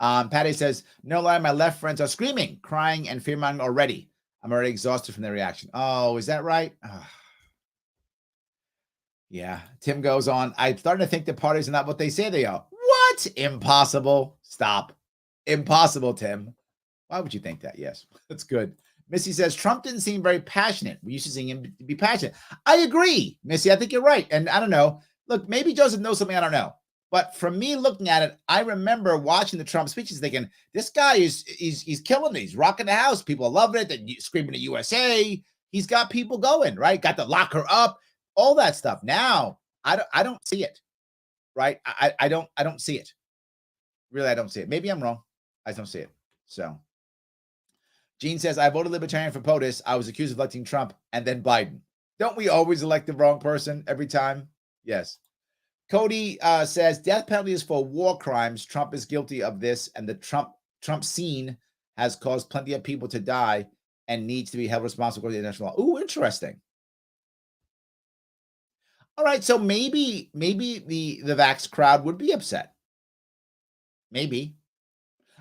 Patty says, no lie, my left friends are screaming, crying, and fear-mongering already. I'm already exhausted from their reaction. Oh, is that right? Oh. Yeah. Tim goes on, I'm starting to think the parties are not what they say they are. What? Impossible. Stop. Impossible, Tim. Why would you think that? Yes, that's good. Missy says, Trump didn't seem very passionate. We used to see him to be passionate. I agree, Missy. I think you're right. And I don't know. Look, maybe Joseph knows something I don't know. But from me looking at it, I remember watching the Trump speeches thinking, this guy he's killing it. He's rocking the house. People are loving it. They're screaming at USA. He's got people going, right? Got to lock her up, all that stuff. Now, I don't see it, right? I don't see it. Really, I don't see it. Maybe I'm wrong. I don't see it. So Gene says, I voted Libertarian for POTUS. I was accused of electing Trump and then Biden. Don't we always elect the wrong person every time? Yes. Cody says, death penalty is for war crimes. Trump is guilty of this, and the Trump scene has caused plenty of people to die and needs to be held responsible for the international law. Ooh, interesting. All right, so maybe the vax crowd would be upset. Maybe.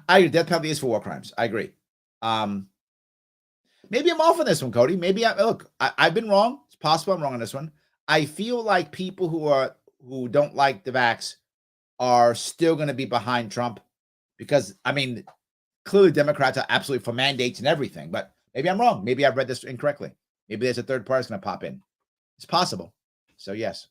I agree. Death penalty is for war crimes. I agree. Maybe I'm off on this one, Cody. Maybe I've been wrong. It's possible I'm wrong on this one. I feel like people who don't like the vax are still going to be behind Trump because, I mean, clearly Democrats are absolutely for mandates and everything, but maybe I'm wrong. Maybe I've read this incorrectly. Maybe there's a third party going to pop in. It's possible. So, yes.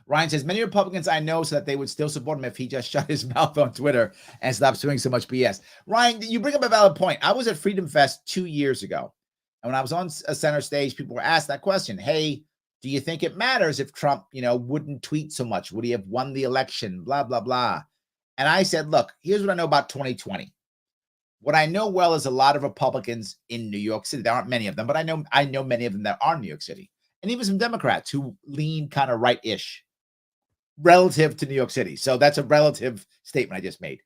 Ryan says, many Republicans I know said that they would still support him if he just shut his mouth on Twitter and stopped doing so much BS. Ryan, you bring up a valid point. I was at Freedom Fest 2 years ago. And when I was on a center stage, people were asked that question. Hey, do you think it matters if Trump, wouldn't tweet so much? Would he have won the election? Blah, blah, blah. And I said, look, here's what I know about 2020. What I know well is a lot of Republicans in New York City. There aren't many of them, but I know many of them that are in New York City. And even some Democrats who lean kind of right-ish relative to New York City. So that's a relative statement I just made.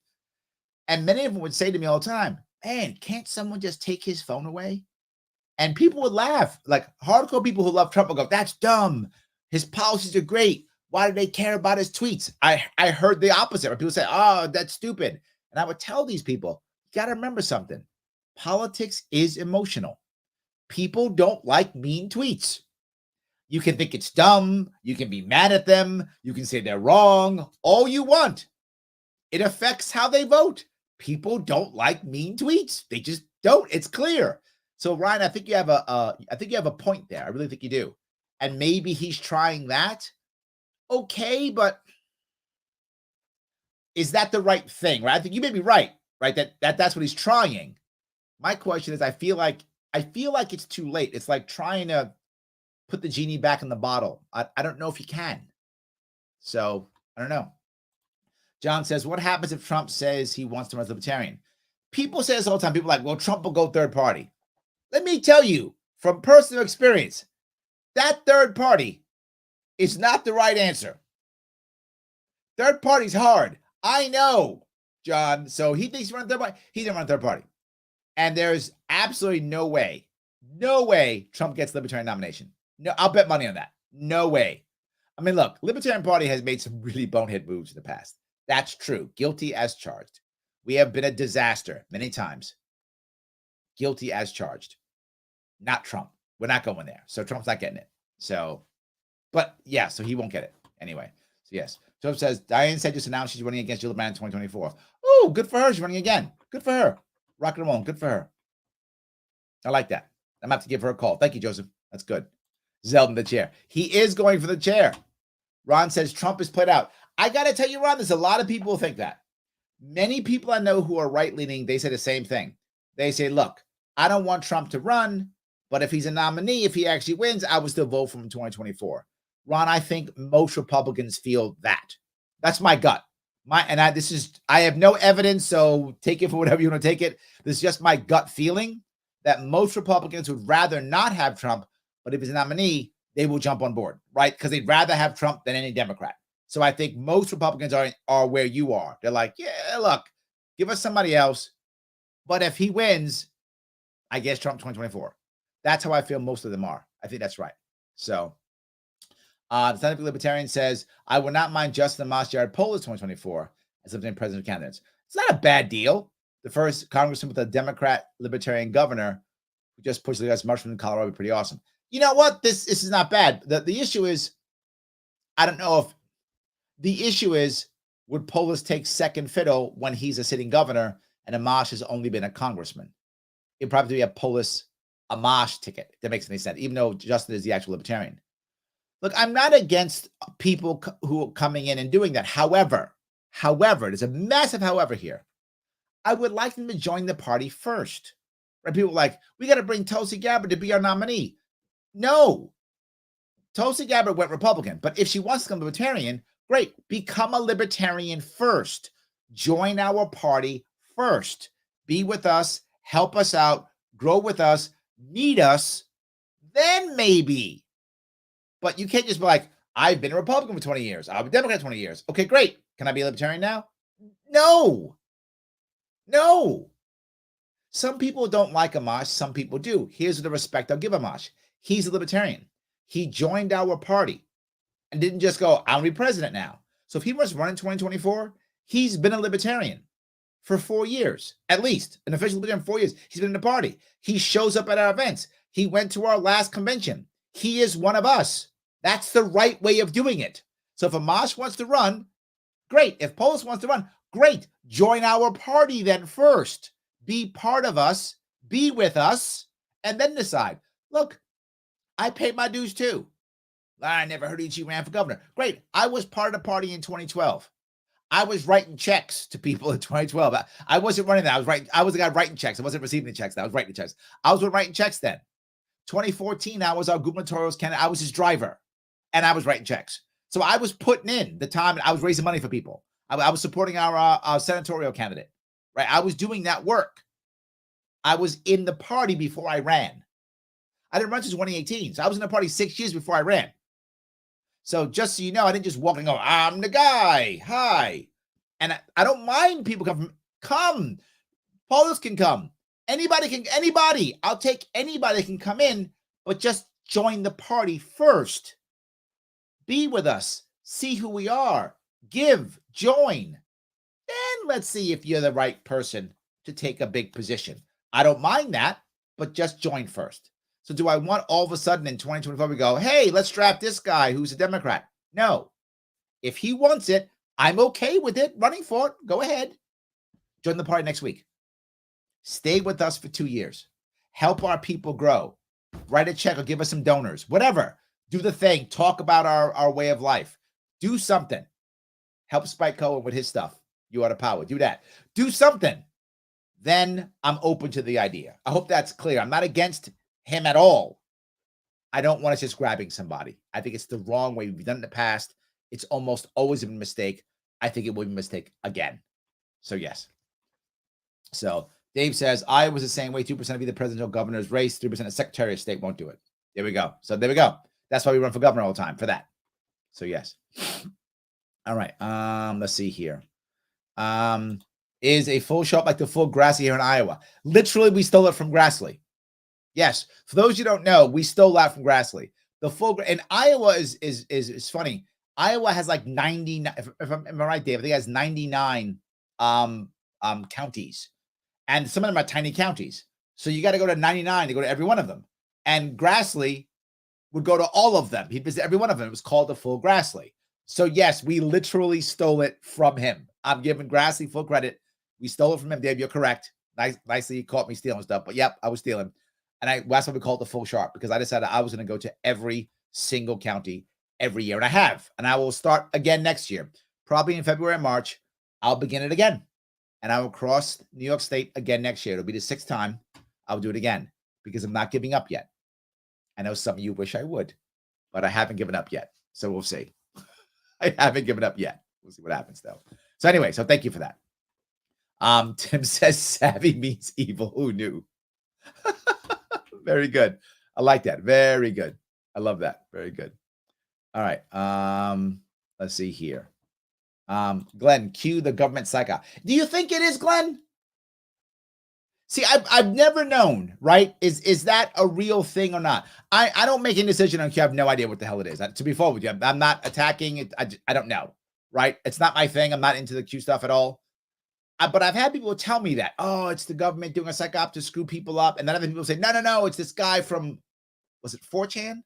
And many of them would say to me all the time, man, can't someone just take his phone away? And people would laugh. Like hardcore people who love Trump would go, that's dumb. His policies are great. Why do they care about his tweets? I heard the opposite where people say, oh, that's stupid. And I would tell these people, you got to remember something. Politics is emotional. People don't like mean tweets. You can think it's dumb. You can be mad at them. You can say they're wrong. All you want. It affects how they vote. People don't like mean tweets. They just don't. It's clear. So Ryan, I think you have a point there. I really think you do. and maybe he's trying that. Okay, but is that the right thing? Right? I think you may be right. That's what he's trying. My question is, I feel like it's too late. It's like trying to put the genie back in the bottle. I don't know if he can. So I don't know. John says, what happens if Trump says he wants to run as libertarian? People say this all the time. People are like, well, Trump will go third party. Let me tell you from personal experience, that third party is not the right answer. Third party's hard. I know, John. So he thinks he's running third party. He didn't run third party. And there's absolutely no way Trump gets libertarian nomination. No, I'll bet money on that. No way. I mean, look, Libertarian Party has made some really bonehead moves in the past. That's true. Guilty as charged. We have been a disaster many times. Guilty as charged. Not Trump. We're not going there. So Trump's not getting it. So, but yeah, so he won't get it. Anyway, so yes. Trump says, Diane said just announced she's running against Jill Biden in 2024. Oh, good for her. She's running again. Good for her. Rock and roll. Good for her. I like that. I'm going to have to give her a call. Thank you, Joseph. That's good. Zeldin the chair. He is going for the chair. Ron says Trump is played out. I got to tell you, Ron, there's a lot of people who think that. Many people I know who are right-leaning, they say the same thing. They say, look, I don't want Trump to run, but if he's a nominee, if he actually wins, I would still vote for him in 2024. Ron, I think most Republicans feel that. That's my gut. I have no evidence, so take it for whatever you want to take it. This is just my gut feeling that most Republicans would rather not have Trump, but if he's a nominee, they will jump on board, right? Because they'd rather have Trump than any Democrat. So I think most Republicans are where you are. They're like, yeah, look, give us somebody else. But if he wins, I guess Trump 2024. That's how I feel most of them are. I think that's right. So the Scientific Libertarian says, I would not mind Justin Amash, Jared Polis 2024 as lieutenant president candidates. It's not a bad deal. The first congressman with a Democrat libertarian governor who just pushed the U.S. march from Colorado would be pretty awesome. You know what? This is not bad. The issue is, I don't know if the issue is, would Polis take second fiddle when he's a sitting governor and Amash has only been a congressman? It'd probably be a Polis Amash ticket. If that makes any sense, even though Justin is the actual libertarian. Look, I'm not against people who are coming in and doing that. However, there's a massive however here. I would like them to join the party first. Right? People are like, we got to bring Tulsi Gabbard to be our nominee. No. Tulsi Gabbard went Republican, but if she wants to become libertarian, great. Become a libertarian first. Join our party first. Be with us. Help us out. Grow with us. Need us. Then maybe. But you can't just be like, I've been a Republican for 20 years. I'll be a Democrat 20 years. Okay, great. Can I be a libertarian now? No. Some people don't like Amash. Some people do. Here's the respect I'll give Amash. He's a libertarian. He joined our party and didn't just go, I'll be president now. So if he was running 2024, he's been a libertarian for 4 years, at least. An official libertarian 4 years. He's been in the party. He shows up at our events. He went to our last convention. He is one of us. That's the right way of doing it. So if Amash wants to run, great. If Polis wants to run, great. Join our party then first. Be part of us. Be with us. And then decide. Look, I paid my dues too. I never heard you ran for governor. Great. I was part of the party in 2012. I was writing checks to people in 2012. I wasn't running that. I was the guy writing checks. I wasn't receiving the checks. I was writing the checks. I was writing checks then. 2014, I was our gubernatorial candidate. I was his driver, and I was writing checks. So I was putting in the time. I was raising money for people. I was supporting our senatorial candidate. Right. I was doing that work. I was in the party before I ran. I didn't run since 2018. So I was in the party 6 years before I ran. So just so you know, I didn't just walk and go, I'm the guy. Hi. And I don't mind people come. Polis can come. Anybody. I'll take anybody that can come in, but just join the party first. Be with us. See who we are. Give. Join. Then let's see if you're the right person to take a big position. I don't mind that, but just join first. So do I want all of a sudden in 2024 we go, hey, let's draft this guy who's a Democrat? No. If he wants it, I'm okay with it. Running for it. Go ahead. Join the party next week. Stay with us for 2 years. Help our people grow. Write a check or give us some donors. Whatever. Do the thing. Talk about our way of life. Do something. Help Spike Cohen with his stuff. You are the power. Do that. Do something. Then I'm open to the idea. I hope that's clear. I'm not against him at all. I don't want us just grabbing somebody. I think it's the wrong way. We've done it in the past. It's almost always been a mistake. I think it will be a mistake again. So, yes. So, Dave says, Iowa's the same way. 2% of either presidential governor's race, 3% of Secretary of State won't do it. There we go. So, there we go. That's why we run for governor all the time, for that. So, yes. All right. Let's see here. Is a full shop like the full Grassley here in Iowa? Literally, we stole it from Grassley. Yes. For those you don't know, we stole that from Grassley. The full, and Iowa is funny. Iowa has like 99, if I'm right, Dave, I think it has 99 counties. And some of them are tiny counties. So you got to go to 99 to go to every one of them. And Grassley would go to all of them. He'd visit every one of them. It was called the full Grassley. So yes, we literally stole it from him. I'm giving Grassley full credit. We stole it from him, Dave. You're correct. Nicely, he caught me stealing stuff. But yep, I was stealing. And that's why we call it the full sharp, because I decided I was going to go to every single county every year. And I have. And I will start again next year. Probably in February and March, I'll begin it again. And I will cross New York State again next year. It'll be the 6th time. I'll do it again because I'm not giving up yet. I know some of you wish I would, but I haven't given up yet. So we'll see. I haven't given up yet. We'll see what happens, though. So anyway, so thank you for that. Tim says savvy means evil. Who knew? Very good. I like that. Very good. I love that. Very good. All right. Let's see here. Glenn, cue the government psycho. Do you think it is, Glenn? See, I've never known, right? Is that a real thing or not? I don't make any decision on Q. I have no idea what the hell it is. To be forward with you, I'm not attacking it. I don't know, right? It's not my thing. I'm not into the Q stuff at all. But I've had people tell me that, oh, it's the government doing a psych op to screw people up. And then other people say, no, it's this guy from, was it 4chan?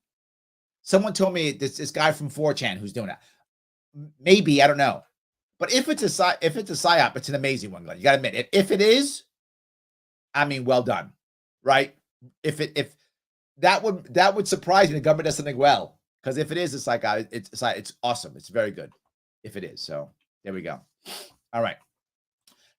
Someone told me this guy from 4chan who's doing that. Maybe, I don't know. But if it's a psyop, it's an amazing one, Glenn. You got to admit it. If it is, I mean, well done, right? If that would surprise me, the government does something well, because if it is a psyop, it's awesome. It's very good if it is. So there we go. All right.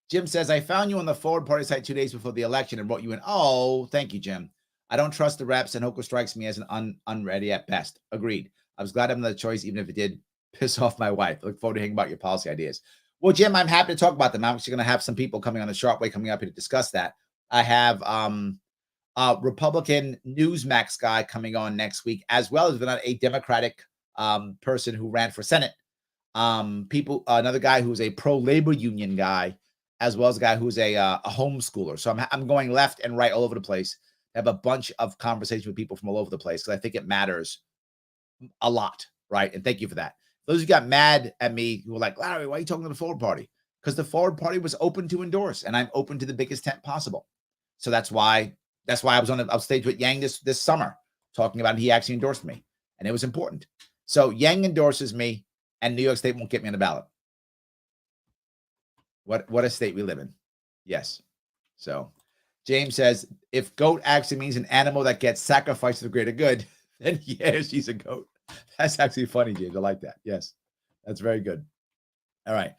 Jim says, I found you on the Forward Party site 2 days before the election and wrote you in. Oh, thank you, Jim. I don't trust the reps, and Hochul strikes me as an unready at best. Agreed. I was glad I had another choice, even if it did piss off my wife. Look forward to hearing about your policy ideas. Well, Jim, I'm happy to talk about them. I'm actually going to have some people coming on the Sharp Way coming up here to discuss that. I have Republican Newsmax guy coming on next week, as well as a Democratic person who ran for Senate. Another guy who's a pro-labor union guy, as well as a guy who's a homeschooler. So I'm going left and right all over the place. I have a bunch of conversations with people from all over the place because I think it matters a lot, right? And thank you for that. Those who got mad at me who were like, Larry, why are you talking to the Forward Party? Because the Forward Party was open to endorse, and I'm open to the biggest tent possible. So that's why I was on stage with Yang this summer talking about it. He actually endorsed me, and it was important. So Yang endorses me, and New York State won't get me on the ballot. What a state we live in. Yes. So James says, if goat actually means an animal that gets sacrificed for the greater good, then yeah, she's a goat. That's actually funny, James. I like that. Yes. That's very good. All right.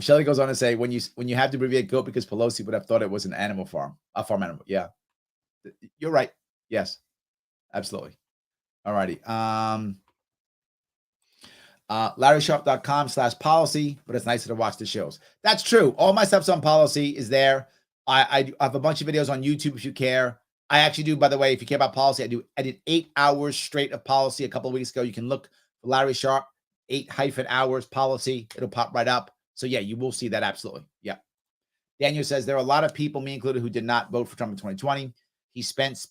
Shelley goes on to say, when you have to abbreviate goat because Pelosi would have thought it was an animal farm, a farm animal. Yeah. You're right. Yes. Absolutely. All righty. LarrySharp.com/policy, but it's nicer to watch the shows. That's true. All my stuff's on policy is there. I have a bunch of videos on YouTube if you care. I actually do, by the way, if you care about policy, I did 8 hours straight of policy a couple of weeks ago. You can look for Larry Sharp, 8-hours policy. It'll pop right up. So yeah, you will see that. Absolutely. Yeah. Daniel says there are a lot of people, me included, who did not vote for Trump in 2020. He spent,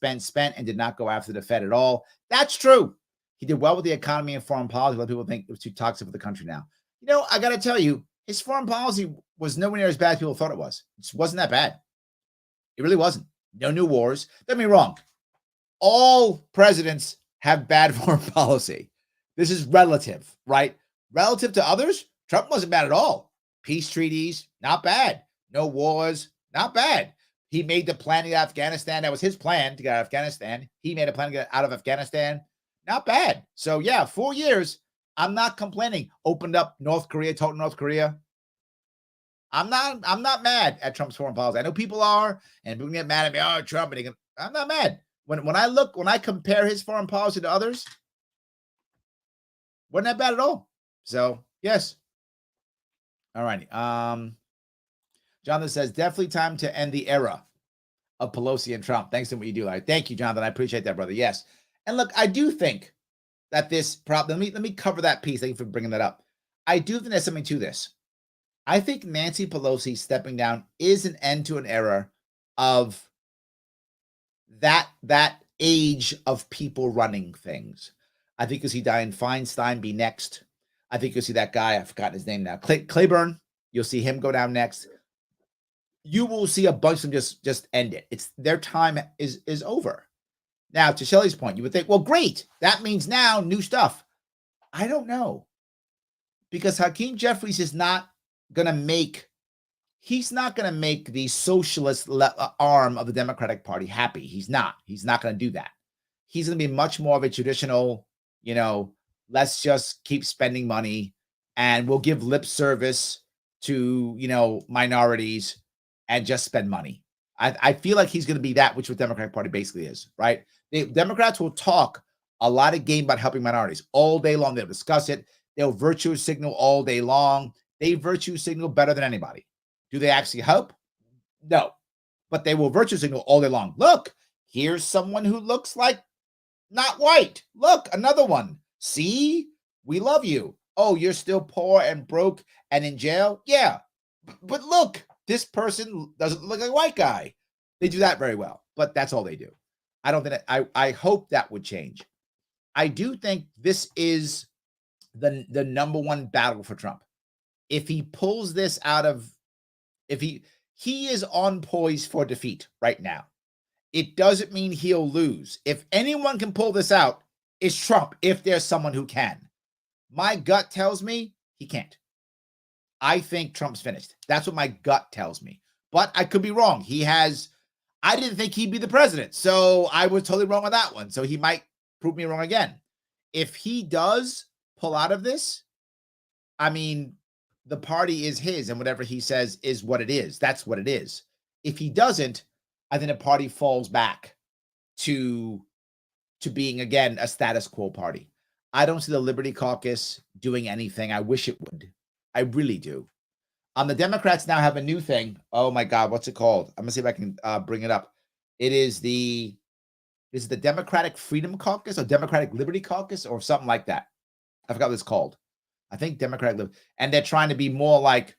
and did not go after the Fed at all. That's true. He did well with the economy and foreign policy. A lot of people think it was too toxic for the country now. You know, I got to tell you, his foreign policy was nowhere near as bad as people thought it was. It wasn't that bad. It really wasn't. No new wars. Don't get me wrong. All presidents have bad foreign policy. This is relative, right? Relative to others, Trump wasn't bad at all. Peace treaties, not bad. No wars, not bad. He made the plan to get out of Afghanistan. That was his plan to get out of Afghanistan. He made a plan to get out of Afghanistan. Not bad. So yeah, 4 years. I'm not complaining. Opened up North Korea, total North Korea. I'm not mad at Trump's foreign policy. I know people are, and people get mad at me. Oh, Trump. And I'm not mad. When I compare his foreign policy to others, wasn't that bad at all. So yes. All righty. Jonathan says definitely time to end the era of Pelosi and Trump. Thanks to what you do. Thank you, Jonathan. I appreciate that, brother. Yes. And look, I do think that this problem, let me cover that piece. Thank you for bringing that up. I do think there's something to this. I think Nancy Pelosi stepping down is an end to an era of that age of people running things. I think you'll see Dianne Feinstein be next. I think you'll see that guy, I've forgotten his name now, Claiborne. You'll see him go down next. You will see a bunch of them just end it. It's their time is over. Now, to Shelley's point, you would think, well, great. That means now new stuff. I don't know. Because Hakeem Jeffries is not going to make the socialist arm of the Democratic Party happy. He's not going to do that. He's going to be much more of a traditional, let's just keep spending money and we'll give lip service to, minorities and just spend money. I feel like he's going to be that, which what the Democratic Party basically is, right? The Democrats will talk a lot of game about helping minorities all day long. They'll discuss it. They'll virtue signal all day long. They virtue signal better than anybody. Do they actually help? No. But they will virtue signal all day long. Look, here's someone who looks like not white. Look, another one. See? We love you. Oh, you're still poor and broke and in jail? Yeah. But look, this person doesn't look like a white guy. They do that very well, but that's all they do. I don't think I hope that would change. I do think this is the number one battle for Trump. If he pulls this out of, if he is on poise for defeat right now. It doesn't mean he'll lose. If anyone can pull this out, it's Trump, if there's someone who can. My gut tells me he can't. I think Trump's finished. That's what my gut tells me. But I could be wrong. I didn't think he'd be the president. So I was totally wrong on that one. So he might prove me wrong again. If he does pull out of this, I mean, the party is his and whatever he says is what it is. That's what it is. If he doesn't, I think the party falls back to being, again, a status quo party. I don't see the Liberty Caucus doing anything. I wish it would. I really do. The Democrats now have a new thing. Oh my God, what's it called? I'm gonna see if I can bring it up. Is it the Democratic Freedom Caucus or Democratic Liberty Caucus or something like that? I forgot what it's called. I think Democratic Liberty, and they're trying to be more like,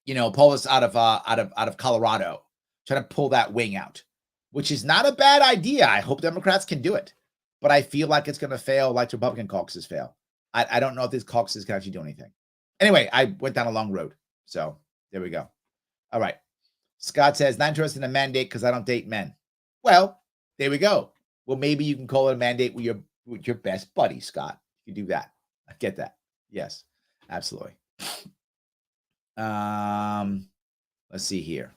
Polis out of Colorado, trying to pull that wing out, which is not a bad idea. I hope Democrats can do it, but I feel like it's going to fail like Republican caucuses fail. I don't know if these caucuses can actually do anything. Anyway, I went down a long road. So there we go. All right. Scott says, not interested in a mandate because I don't date men. Well, there we go. Well, maybe you can call it a mandate with your best buddy, Scott. You can do that. I get that. Yes, absolutely. Let's see here.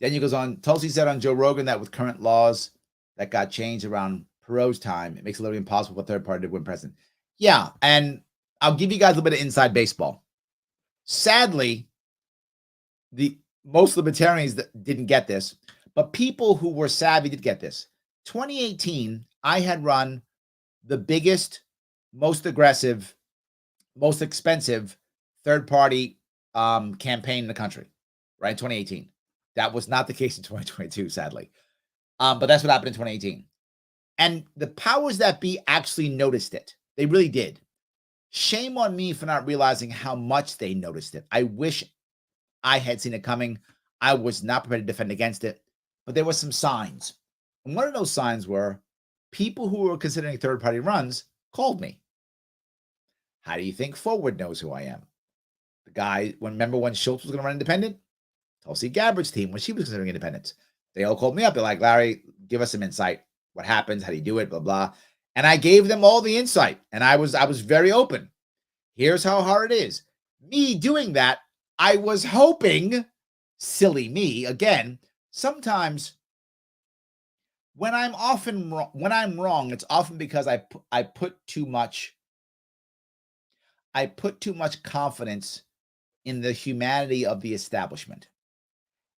Daniel goes on. Tulsi said on Joe Rogan that with current laws that got changed around Perot's time, it makes it literally impossible for a third party to win president. Yeah, and I'll give you guys a little bit of inside baseball. Sadly, most libertarians that didn't get this, but people who were savvy did get this. 2018, I had run the biggest, most aggressive, most expensive third-party campaign in the country, right? In 2018. That was not the case in 2022, sadly. But that's what happened in 2018. And the powers that be actually noticed it. They really did. Shame on me for not realizing how much they noticed it. I wish I had seen it coming. I was not prepared to defend against it, but there were some signs. And one of those signs were people who were considering third-party runs called me. How do you think Forward knows who I am? The guy, remember when Schultz was going to run independent? Tulsi Gabbard's team, when she was considering independence. They all called me up. They're like, Larry, give us some insight. What happens? How do you do it? Blah, blah. And I gave them all the insight. And I was very open. Here's how hard it is. Me doing that, I was hoping, silly me, again, sometimes when I'm wrong, it's often because I put too much confidence in the humanity of the establishment.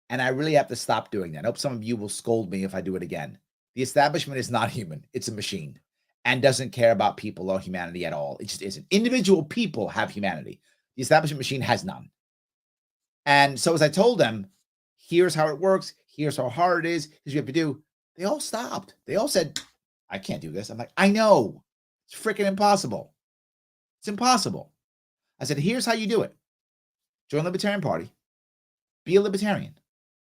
And I really have to stop doing that. I hope some of you will scold me if I do it again. The establishment is not human. It's a machine and doesn't care about people or humanity at all. It just isn't. Individual people have humanity. The establishment machine has none. And so as I told them, here's how it works. Here's how hard it is. Here's what you have to do. They all stopped. They all said, I can't do this. I'm like, I know. It's freaking impossible. It's impossible. I said, here's how you do it. Join the Libertarian Party. Be a Libertarian.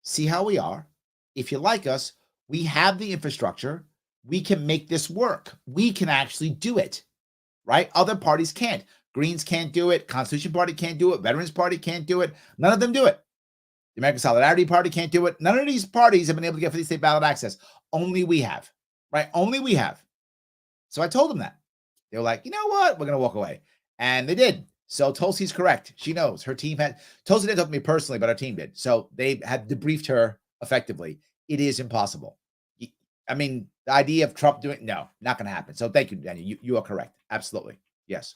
See how we are. If you like us, we have the infrastructure. We can make this work. We can actually do it, right? Other parties can't. Greens can't do it. Constitution Party can't do it. Veterans Party can't do it. None of them do it. The American Solidarity Party can't do it. None of these parties have been able to get 50 state ballot access. Only we have, right? Only we have. So I told them that. They were like, you know what? We're going to walk away. And they did. So Tulsi's correct. She knows. Her team had, Tulsi didn't talk to me personally, but her team did. So they had debriefed her effectively. It is impossible. I mean, the idea of Trump doing, no, not going to happen. So thank you, Daniel. You are correct. Absolutely. Yes.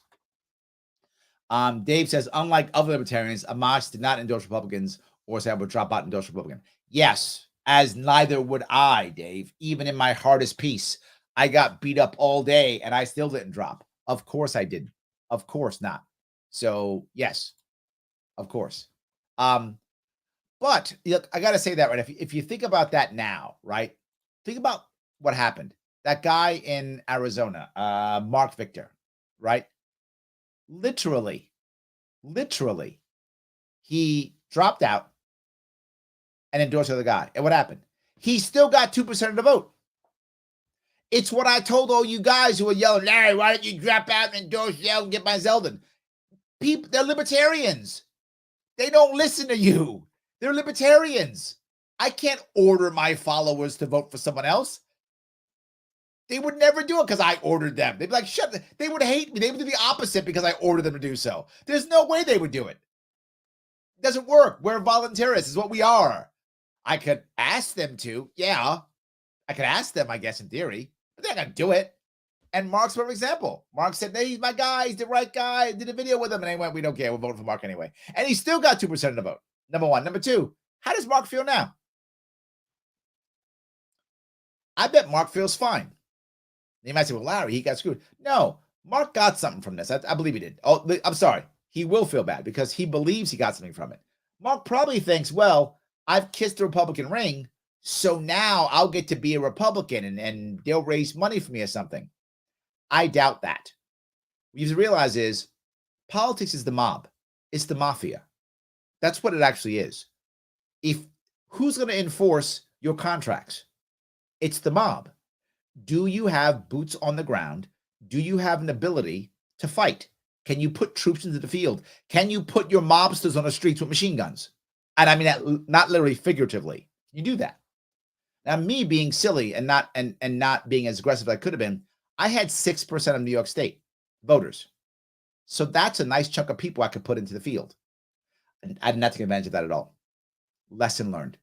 Dave says, unlike other libertarians, Amash did not endorse Republicans or say I would drop out and endorse Republican. Yes, as neither would I, Dave. Even in my hardest piece, I got beat up all day and I still didn't drop. Of course I didn't. Of course not. So yes, of course. But look, I got to say that, right? If you think about that now, right? Think about what happened. That guy in Arizona, Mark Victor, right? Literally, he dropped out and endorsed the other guy. And what happened? He still got 2% of the vote. It's what I told all you guys who were yelling, Larry, why don't you drop out and endorse Zeldin and get my Zeldin? People, they're libertarians. They don't listen to you. They're libertarians. I can't order my followers to vote for someone else. They would never do it because I ordered them. They'd be like, shut. They would hate me. They would do the opposite because I ordered them to do so. There's no way they would do it. It doesn't work. We're voluntarists. Is what we are. I could ask them to. Yeah. I could ask them, I guess, in theory. But they're not going to do it. And Mark's a perfect example. Mark said, hey, he's my guy. He's the right guy. I did a video with him. And they went, we don't care. We're voting for Mark anyway. And he still got 2% of the vote. Number one. Number two, how does Mark feel now? I bet Mark feels fine. You might say, well, Larry, he got screwed. No, Mark got something from this. I believe he did. Oh, I'm sorry. He will feel bad because he believes he got something from it. Mark probably thinks, well, I've kissed the Republican ring, so now I'll get to be a Republican and they'll raise money for me or something. I doubt that. What you have to realize is politics is the mob. It's the mafia. That's what it actually is. Who's going to enforce your contracts? It's the mob. Do you have boots on the ground? Do you have an ability to fight? Can you put troops into the field? Can you put your mobsters on the streets with machine guns? And I mean that not literally, figuratively. You do that. Now, me being silly and not being as aggressive as I could have been, I had 6% of New York State voters. So that's a nice chunk of people I could put into the field. And I did not take advantage of that at all. Lesson learned.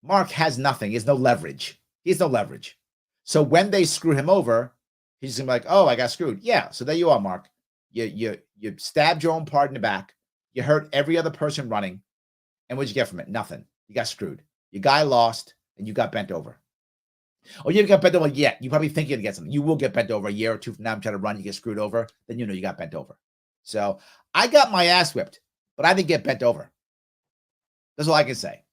Mark has nothing. He has no leverage. He has no leverage. So when they screw him over, he's gonna be like, oh, I got screwed. Yeah, so there you are, Mark. You stabbed your own part in the back. You hurt every other person running. And what'd you get from it? Nothing. You got screwed. Your guy lost, and you got bent over. Oh, you haven't got bent over yet. You probably think you're going to get something. You will get bent over a year or two from now. I'm trying to run. You get screwed over. Then you know you got bent over. So I got my ass whipped, but I didn't get bent over. That's all I can say.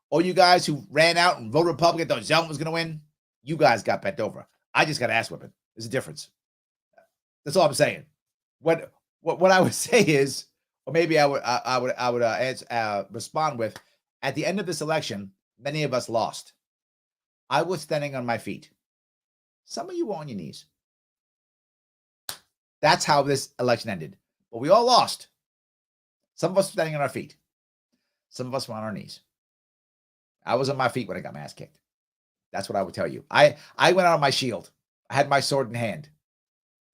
All you guys who ran out and voted Republican, thought Zeldin was going to win, you guys got bent over. I just got ass whipping. There's a difference. That's all I'm saying. What I would say is, or maybe I would respond with, at the end of this election, many of us lost. I was standing on my feet. Some of you were on your knees. That's how this election ended. But we all lost. Some of us were standing on our feet. Some of us were on our knees. I was on my feet when I got my ass kicked. That's what I would tell you. I went out on my shield. I had my sword in hand.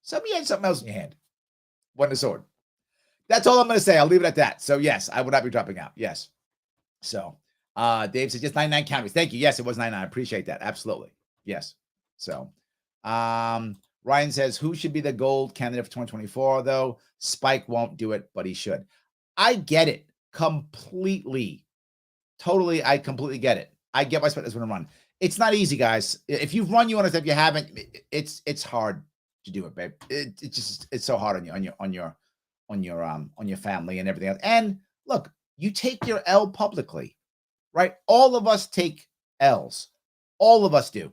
Some of you had something else in your hand. Wasn't a sword. That's all I'm going to say. I'll leave it at that. So yes, I would not be dropping out. Yes. So Dave said just 99 counties. Thank you. Yes, it was 99. I appreciate that. Absolutely. Yes. So, Ryan says, who should be the gold candidate for 2024, though? Spike won't do it, but he should. I get it completely. Totally, I completely get it. I get why Spike doesn't want to run. It's not easy, guys. If you've run, you understand. If you haven't, it's hard to do it, babe. It's so hard on your family and everything else. And look, you take your L publicly, right? All of us take L's. All of us do,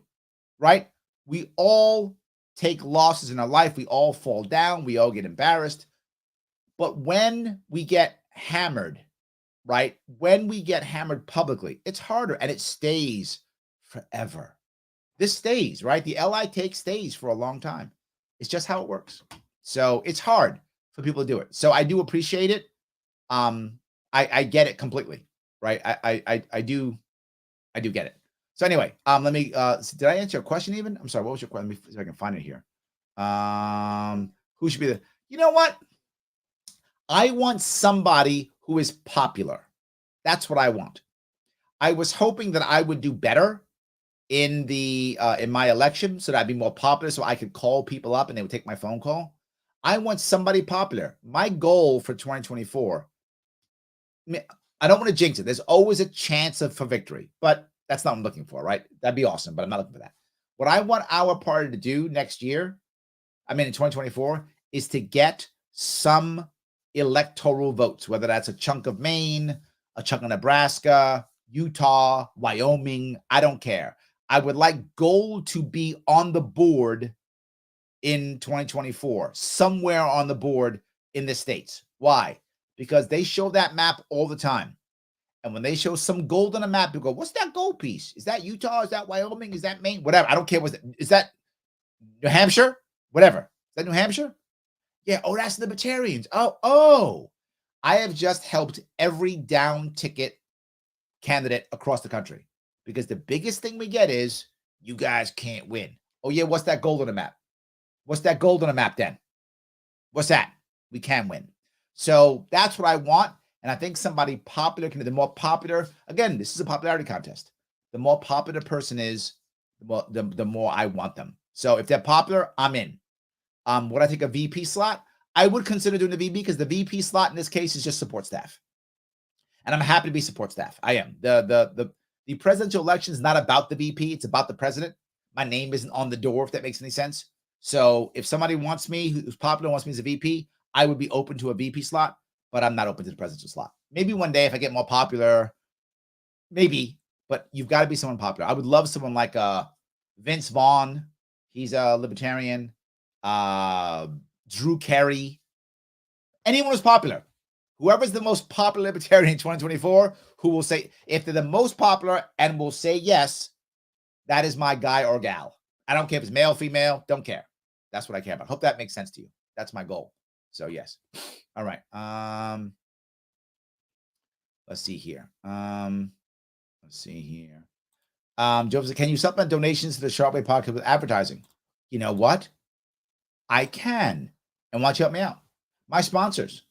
right? We all take losses in our life. We all fall down. We all get embarrassed. But when we get hammered, right? When we get hammered publicly, it's harder and it stays forever. This stays, right? The L I take stays for a long time. It's just how it works. So it's hard for people to do it. So I do appreciate it. I get it completely, right? I do get it. So anyway, let me did I answer your question even? I'm sorry, what was your question? Let me see if I can find it here. Who should be you know what? I want somebody who is popular. That's what I want. I was hoping that I would do better in my election so that I'd be more popular so I could call people up and they would take my phone call. I want somebody popular. My goal for 2024, I don't want to jinx it. There's always a chance for victory, but that's not what I'm looking for, right? That'd be awesome, but I'm not looking for that. What I want our party to do next year, in 2024, is to get some electoral votes, whether that's a chunk of Maine, a chunk of Nebraska, Utah, Wyoming, I don't care. I would like gold to be on the board in 2024, somewhere on the board in the states. Why? Because they show that map all the time. And when they show some gold on a map, people go, what's that gold piece? Is that Utah? Is that Wyoming? Is that Maine? Whatever. I don't care. Is that New Hampshire? Whatever. Is that New Hampshire? Yeah. Oh, that's Libertarians. Oh. I have just helped every down ticket candidate across the country because the biggest thing we get is you guys can't win. Oh, yeah. What's that gold on the map? What's that gold on the map then? What's that? We can win. So that's what I want. And I think somebody popular the more popular, again, this is a popularity contest. The more popular person is, the more I want them. So if they're popular, I'm in. Would I take a VP slot? I would consider doing the VP because the VP slot in this case is just support staff. And I'm happy to be support staff. I am. The presidential election is not about the VP. It's about the president. My name isn't on the door, if that makes any sense. So if somebody wants me, who's popular, wants me as a VP, I would be open to a VP slot, but I'm not open to the presidential slot. Maybe one day if I get more popular, maybe, but you've got to be someone popular. I would love someone like Vince Vaughn. He's a libertarian. Drew Carey. Anyone who's popular. Whoever's the most popular libertarian in 2024, who will say, if they're the most popular and will say yes, that is my guy or gal. I don't care if it's male, female, don't care. That's what I care about. Hope that makes sense to you. That's my goal. So yes. All right. Let's see here. Joseph, can you supplement donations to the Sharp Way podcast with advertising? You know what? I can. And why don't you help me out? My sponsors,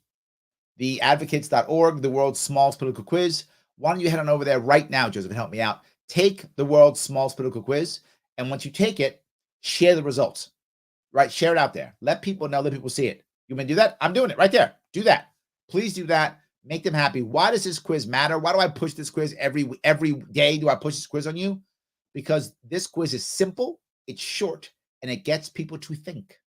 theadvocates.org, the world's smallest political quiz. Why don't you head on over there right now, Joseph, and help me out? Take the world's smallest political quiz. And once you take it, share the results, right? Share it out there. Let people know, let people see it. You want to do that? I'm doing it right there. Do that. Please do that. Make them happy. Why does this quiz matter? Why do I push this quiz every day? Do I push this quiz on you? Because this quiz is simple, it's short, and it gets people to think.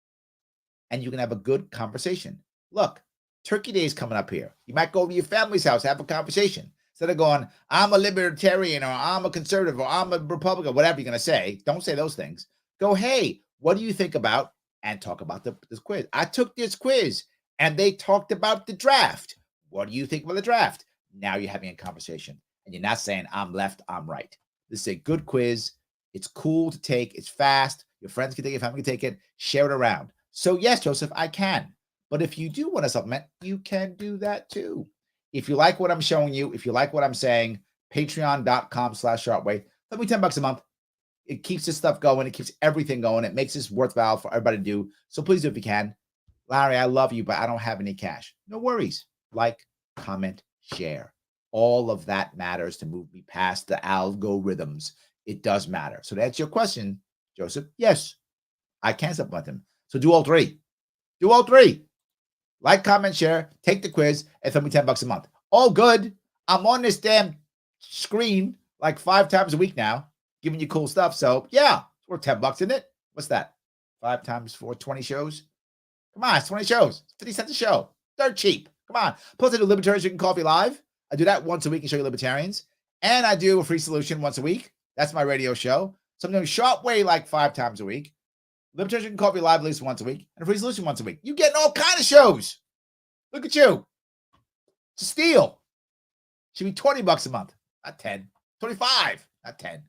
And you can have a good conversation. Look, Turkey Day is coming up here. You might go to your family's house, have a conversation. Instead of going, I'm a libertarian, or I'm a conservative, or I'm a Republican, whatever you're going to say. Don't say those things. Go, hey, what do you think about? And talk about this quiz. I took this quiz, and they talked about the draft. What do you think about the draft? Now you're having a conversation, and you're not saying, I'm left, I'm right. This is a good quiz. It's cool to take. It's fast. Your friends can take it. Your family can take it. Share it around. So yes, Joseph, I can. But if you do want to supplement, you can do that too. If you like what I'm showing you, if you like what I'm saying, patreon.com/sharpway. Let me $10 a month. It keeps this stuff going. It keeps everything going. It makes this worthwhile for everybody to do. So please do if you can. Larry, I love you, but I don't have any cash. No worries. Like, comment, share. All of that matters to move me past the algorithms. It does matter. So to answer your question, Joseph, yes, I can supplement him. So do all three. Do all three. Like, comment, share, take the quiz, and throw me $10 a month. All good. I'm on this damn screen like 5 times a week now, giving you cool stuff. So yeah, it's worth $10, isn't it? What's that? 5 times 4, 20 shows. Come on, it's 20 shows. 50 cents a show. They're cheap. Come on. Plus, I do Libertarians Drinking Coffee Live. I do that once a week and show you libertarians. And I do a free solution once a week. That's my radio show. So I'm doing Sharp Way like 5 times a week. Libertarians Drinking Coffee Live at least once a week. And a free solution once a week. You're getting all kind of shows. Look at you. It's a steal. Should be $20 a month. Not 10. 25. Not 10. You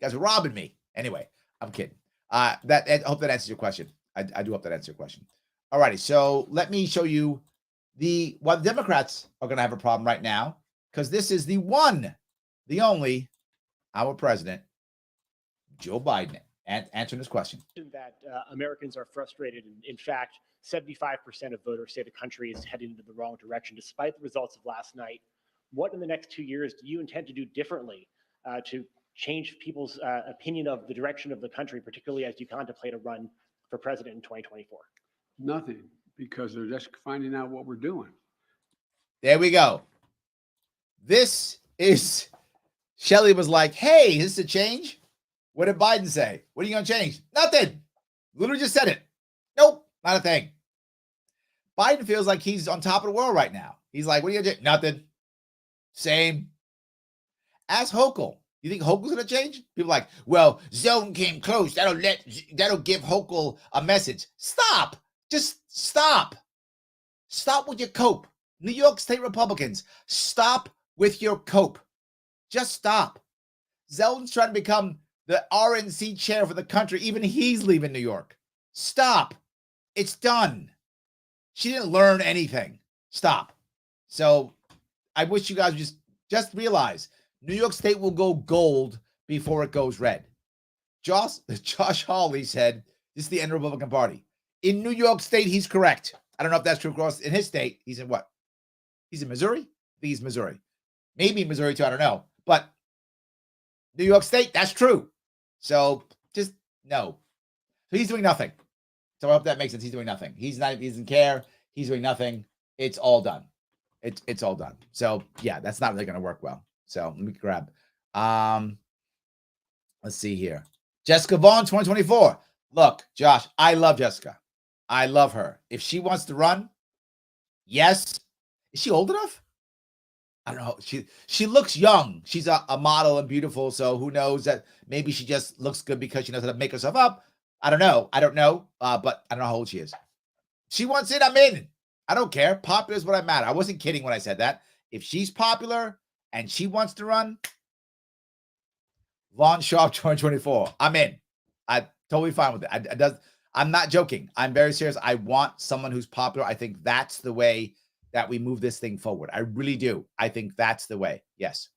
guys are robbing me. Anyway, I'm kidding. I hope that answers your question. I do hope that answers your question. All righty. So let me show you why the Democrats are going to have a problem right now, because this is the one, the only, our president, Joe Biden, and answering this question. That Americans are frustrated. And in fact, 75% of voters say the country is heading into the wrong direction, despite the results of last night. What in the next 2 years do you intend to do differently to change people's opinion of the direction of the country, particularly as you contemplate a run for president in 2024? Nothing, because they're just finding out what we're doing. There we go. This is, Shelley was like, hey, is this a change? What did Biden say? What are you going to change? Nothing. Literally just said it. Nope, not a thing. Biden feels like he's on top of the world right now. He's like, what are you going to do? Nothing. Same. Ask Hochul. You think Hochul's going to change? People are like, well, Zone came close. That'll give Hochul a message. Stop. Just stop. Stop with your cope. New York State Republicans, stop with your cope. Just stop. Zeldin's trying to become the RNC chair for the country. Even he's leaving New York. Stop. It's done. She didn't learn anything. Stop. So I wish you guys would just realize New York State will go gold before it goes red. Josh Hawley said this is the end of the Republican Party. In New York State, he's correct. I don't know if that's true across in his state. He's in what? He's in Missouri? I think he's Missouri. Maybe Missouri too, I don't know. But New York State, that's true. So just no. So he's doing nothing. So I hope that makes sense. He's doing nothing. He doesn't care. He's doing nothing. It's all done. It's all done. So yeah, that's not really going to work well. So let me grab. Let's see here. Jessica Vaughn, 2024. Look, Josh, I love Jessica. I love her. If she wants to run, yes. Is she old enough? I don't know. She looks young. She's a model and beautiful. So who knows that maybe she just looks good because she knows how to make herself up. I don't know. But I don't know how old she is. She wants it. I'm in. I don't care. Popular is what I matter. I wasn't kidding when I said that. If she's popular and she wants to run, Vaughn Sharp 2024. I'm in. I'm totally fine with it. I'm not joking. I'm very serious. I want someone who's popular. I think that's the way that we move this thing forward. I really do. I think that's the way. Yes.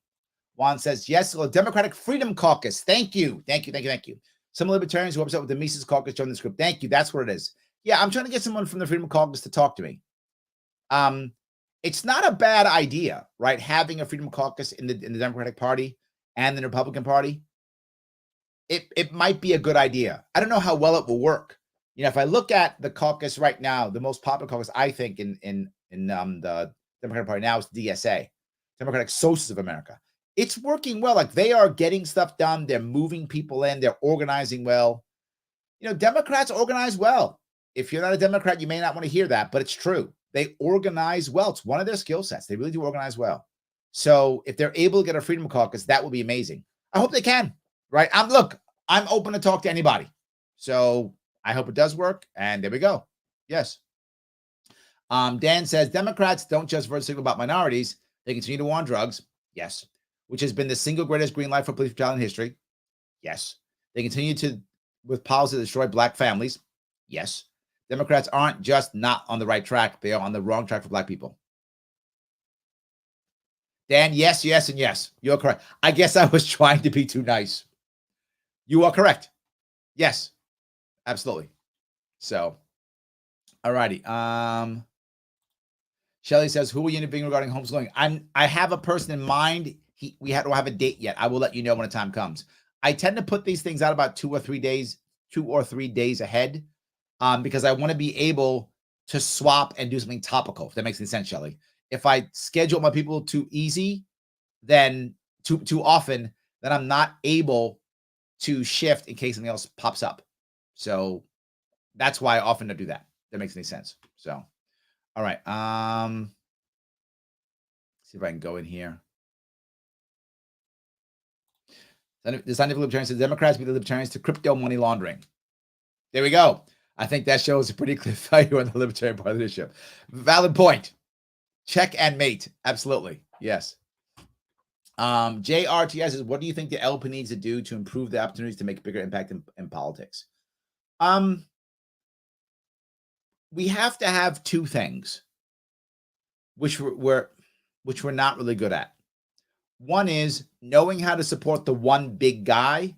Juan says, yes, well, Democratic Freedom Caucus. Thank you. Some libertarians who are upset with the Mises Caucus joined this group. Thank you. That's what it is. Yeah, I'm trying to get someone from the Freedom Caucus to talk to me. It's not a bad idea, right? Having a Freedom Caucus in the Democratic Party and the Republican Party. It might be a good idea. I don't know how well it will work. You know, if I look at the caucus right now, the most popular caucus, I think, in the Democratic Party now is DSA, Democratic Socialists of America. It's working well. Like, they are getting stuff done. They're moving people in. They're organizing well. You know, Democrats organize well. If you're not a Democrat, you may not want to hear that, but it's true. They organize well. It's one of their skill sets. They really do organize well. So if they're able to get a Freedom Caucus, that will be amazing. I hope they can, right? I'm open to talk to anybody. So I hope it does work. And there we go. Yes. Dan says, Democrats don't just vote signal about minorities. They continue to war on drugs. Yes. Which has been the single greatest green light for police brutality in history. Yes. They continue with policy to destroy black families. Yes. Democrats aren't just not on the right track. They are on the wrong track for black people. Dan, yes, and yes. You're correct. I guess I was trying to be too nice. You are correct. Yes, absolutely. So, all righty. Shelly says, who are you interviewing regarding homeschooling? I have a person in mind. We don't have a date yet. I will let you know when the time comes. I tend to put these things out about 2 or 3 days ahead, because I want to be able to swap and do something topical. If that makes any sense, Shelley. If I schedule my people too easy, then too often, then I'm not able to shift in case something else pops up. So that's why I often don't do that. That makes any sense. So, all right. See if I can go in here. The scientific libertarians says Democrats beat the libertarians to crypto money laundering. There we go. I think that shows a pretty clear value on the libertarian part of the issue. Valid point. Check and mate. Absolutely. Yes. JRTS says, what do you think the LP needs to do to improve the opportunities to make a bigger impact in politics? We have to have two things, which we're not really good at. One is knowing how to support the one big guy.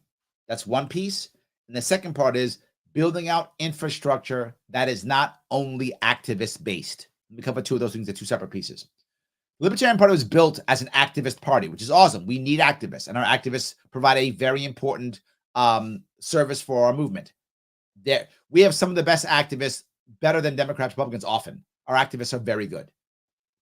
That's one piece. And the second part is building out infrastructure that is not only activist based. Let me cover two of those things. They're two separate pieces. The Libertarian Party was built as an activist party, which is awesome. We need activists, and our activists provide a very important service for our movement. We have some of the best activists, better than Democrats, Republicans often. Our activists are very good.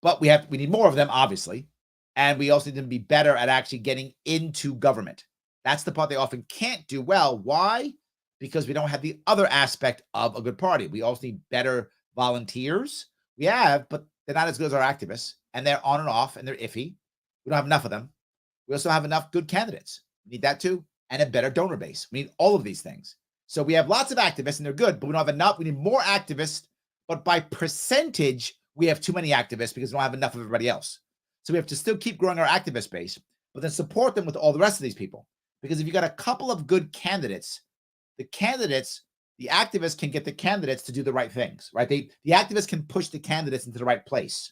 But we need more of them, obviously. And we also need them to be better at actually getting into government. That's the part they often can't do well. Why? Because we don't have the other aspect of a good party. We also need better volunteers. We have, but they're not as good as our activists. And they're on and off, and they're iffy. We don't have enough of them. We also have enough good candidates. We need that too. And a better donor base. We need all of these things. So we have lots of activists, and they're good, but we don't have enough. We need more activists. But by percentage, we have too many activists because we don't have enough of everybody else. So we have to still keep growing our activist base, but then support them with all the rest of these people. Because if you got a couple of good candidates, the activists can get the candidates to do the right things, right? The activists can push the candidates into the right place.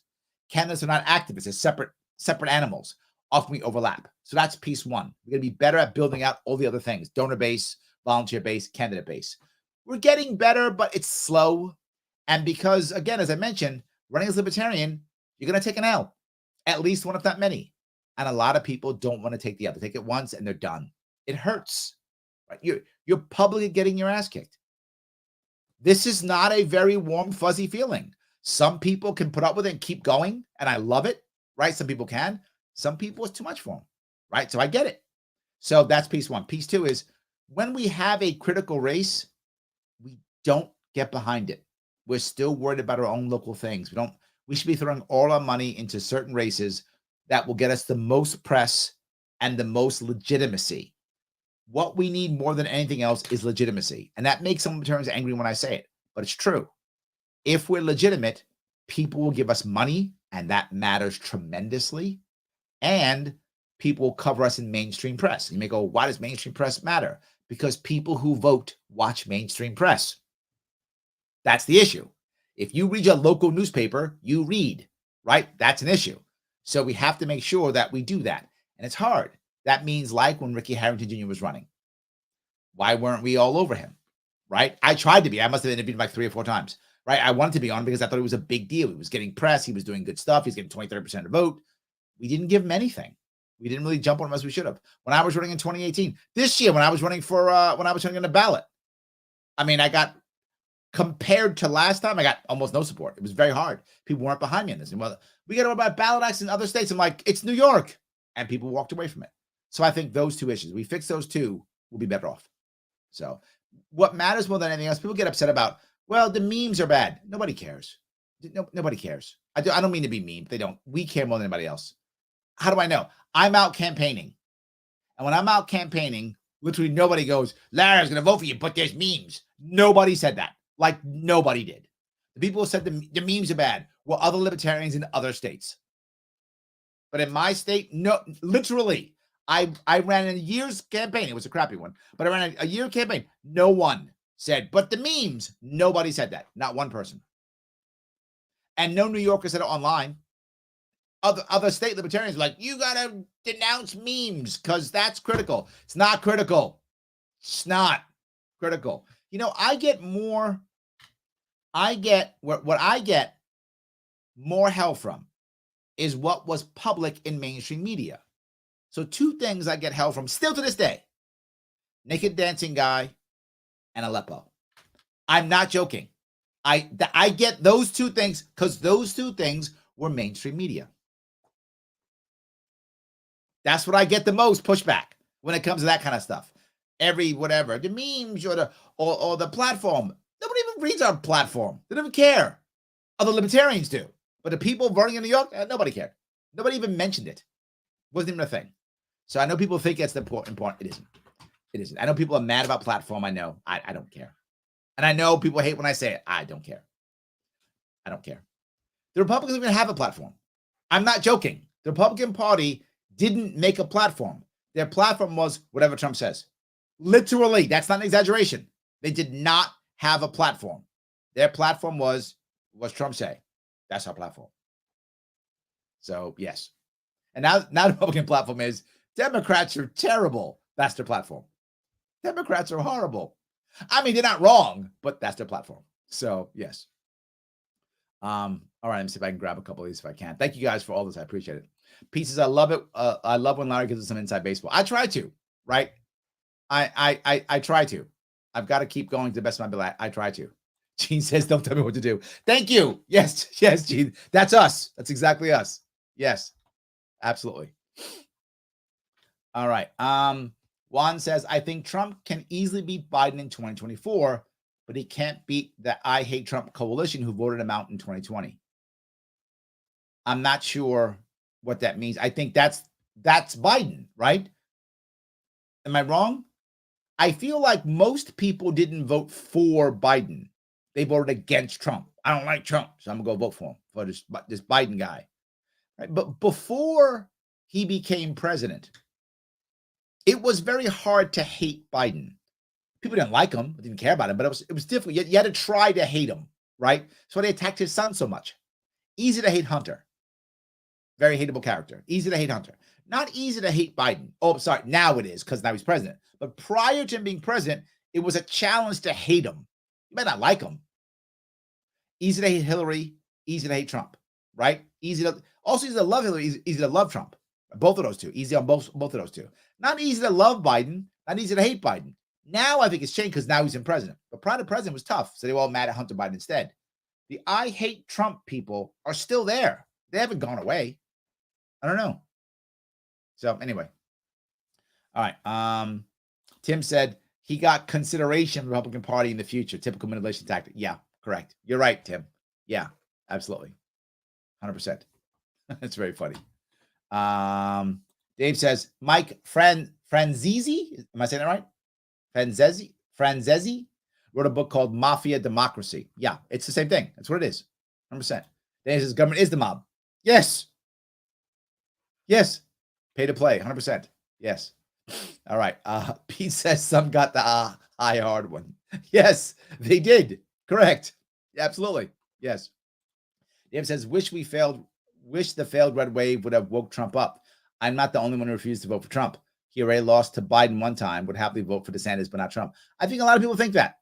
Candidates are not activists. They're separate animals. Often we overlap. So that's piece one. We're going to be better at building out all the other things: donor base, volunteer base, candidate base. We're getting better, but it's slow. And because, again, as I mentioned, running as libertarian, you're going to take an L. At least one, if not many. And a lot of people don't want to take the L. They take it once and they're done. It hurts. Right? You're publicly getting your ass kicked. This is not a very warm, fuzzy feeling. Some people can put up with it and keep going, and I love it, right? Some people can. Some people, it's too much for them, right? So I get it. So that's piece one. Piece two is when we have a critical race, we don't get behind it. We're still worried about our own local things. We should be throwing all our money into certain races that will get us the most press and the most legitimacy. What we need more than anything else is legitimacy. And that makes some libertarians angry when I say it, but it's true. If we're legitimate, people will give us money, and that matters tremendously. And people will cover us in mainstream press. You may go, why does mainstream press matter? Because people who vote watch mainstream press. That's the issue. If you read your local newspaper, you read, right? That's an issue. So we have to make sure that we do that. And it's hard. That means like when Ricky Harrington Jr. was running. Why weren't we all over him, right? I tried to be. I must have interviewed him like 3 or 4 times, right? I wanted to be on because I thought it was a big deal. He was getting press. He was doing good stuff. He's getting 20-30% of the vote. We didn't give him anything. We didn't really jump on him as we should have. When I was running in 2018, this year, when I was running on the ballot, I mean, I got, compared to last time, I got almost no support. It was very hard. People weren't behind me in this. And well, we got about ballot acts in other states. I'm like, it's New York. And people walked away from it. So I think those two issues, we fix those two, we'll be better off. So what matters more than anything else, people get upset about, well, the memes are bad. Nobody cares. Nobody cares. I don't mean to be mean. They don't. We care more than anybody else. How do I know? I'm out campaigning. And when I'm out campaigning, literally nobody goes, Larry's going to vote for you, but there's memes. Nobody said that. Like nobody did. The people who said the memes are bad were other libertarians in other states. But in my state, no, literally, I ran a year's campaign. It was a crappy one, but I ran a year campaign. No one said, but the memes, nobody said that. Not one person. And no New Yorker said it online. Other state libertarians are like, you got to denounce memes because that's critical. It's not critical. It's not critical. You know, what I get more hell from is what was public in mainstream media. So 2 things I get hell from still to this day. naked dancing guy, and Aleppo. I'm not joking. I get those two things because those two things were mainstream media. That's what I get the most pushback when it comes to that kind of stuff. Every whatever, the memes or the platform. Nobody even reads our platform. They don't even care. Other libertarians do. But the people voting in New York, nobody cared. Nobody even mentioned it. Wasn't even a thing. So I know people think that's the important. It isn't. It isn't. I know people are mad about platform. I know. I don't care. And I know people hate when I say it. I don't care. I don't care. The Republicans don't even have a platform. I'm not joking. The Republican Party didn't make a platform. Their platform was whatever Trump says. Literally, that's not an exaggeration. They did not have a platform. Their platform was Trump say. That's our platform. So, yes. And now the Republican platform is Democrats are terrible. That's their platform. Democrats are horrible. I mean, they're not wrong, but that's their platform. So, yes. All right, let me see if I can grab a couple of these if I can. Thank you guys for all this. I appreciate it. Pieces, I love it. I love when Larry gives us some inside baseball. I try to, right? I try to. I've got to keep going to the best of my ability. I try to. Gene says, don't tell me what to do. Thank you. Yes, Gene. That's us. That's exactly us. Yes, absolutely. All right. Juan says, I think Trump can easily beat Biden in 2024, but he can't beat the I Hate Trump coalition who voted him out in 2020. I'm not sure what that means. I think that's Biden, right? Am I wrong? I feel like most people didn't vote for Biden. They voted against Trump. I don't like Trump, so I'm going to go vote for him, for this Biden guy. Right? But before he became president, it was very hard to hate Biden. People didn't like him, didn't care about him, but it was difficult. You had to try to hate him, right? That's why they attacked his son so much. Easy to hate Hunter. Very hateable character. Easy to hate Hunter. Not easy to hate Biden. Oh, sorry. Now it is because now he's president. But prior to him being president, it was a challenge to hate him. You might not like him. Easy to hate Hillary. Easy to hate Trump, right? Easy to love Hillary. Easy to love Trump. Both of those two. Easy on both of those two. Not easy to love Biden. Not easy to hate Biden. Now I think it's changed because now he's in president. But prior to president was tough. So they were all mad at Hunter Biden instead. The I hate Trump people are still there. They haven't gone away. I don't know. So anyway. All right. Tim said he got consideration from the Republican Party in the future. Typical manipulation tactic. Yeah, correct. You're right, Tim. Yeah, absolutely. 100%. That's very funny. Dave says, Mike Franzese, am I saying that right? Franzese wrote a book called Mafia Democracy. Yeah, it's the same thing. That's what it is. 100%. Dave says government is the mob. Yes. Yes. Pay to play. 100%. Yes. All right. Pete says some got the high hard one. Yes, they did. Correct. Absolutely. Yes. Dave says, wish the failed red wave would have woke Trump up. I'm not the only one who refused to vote for Trump. He already lost to Biden one time, would happily vote for DeSantis, but not Trump. I think a lot of people think that.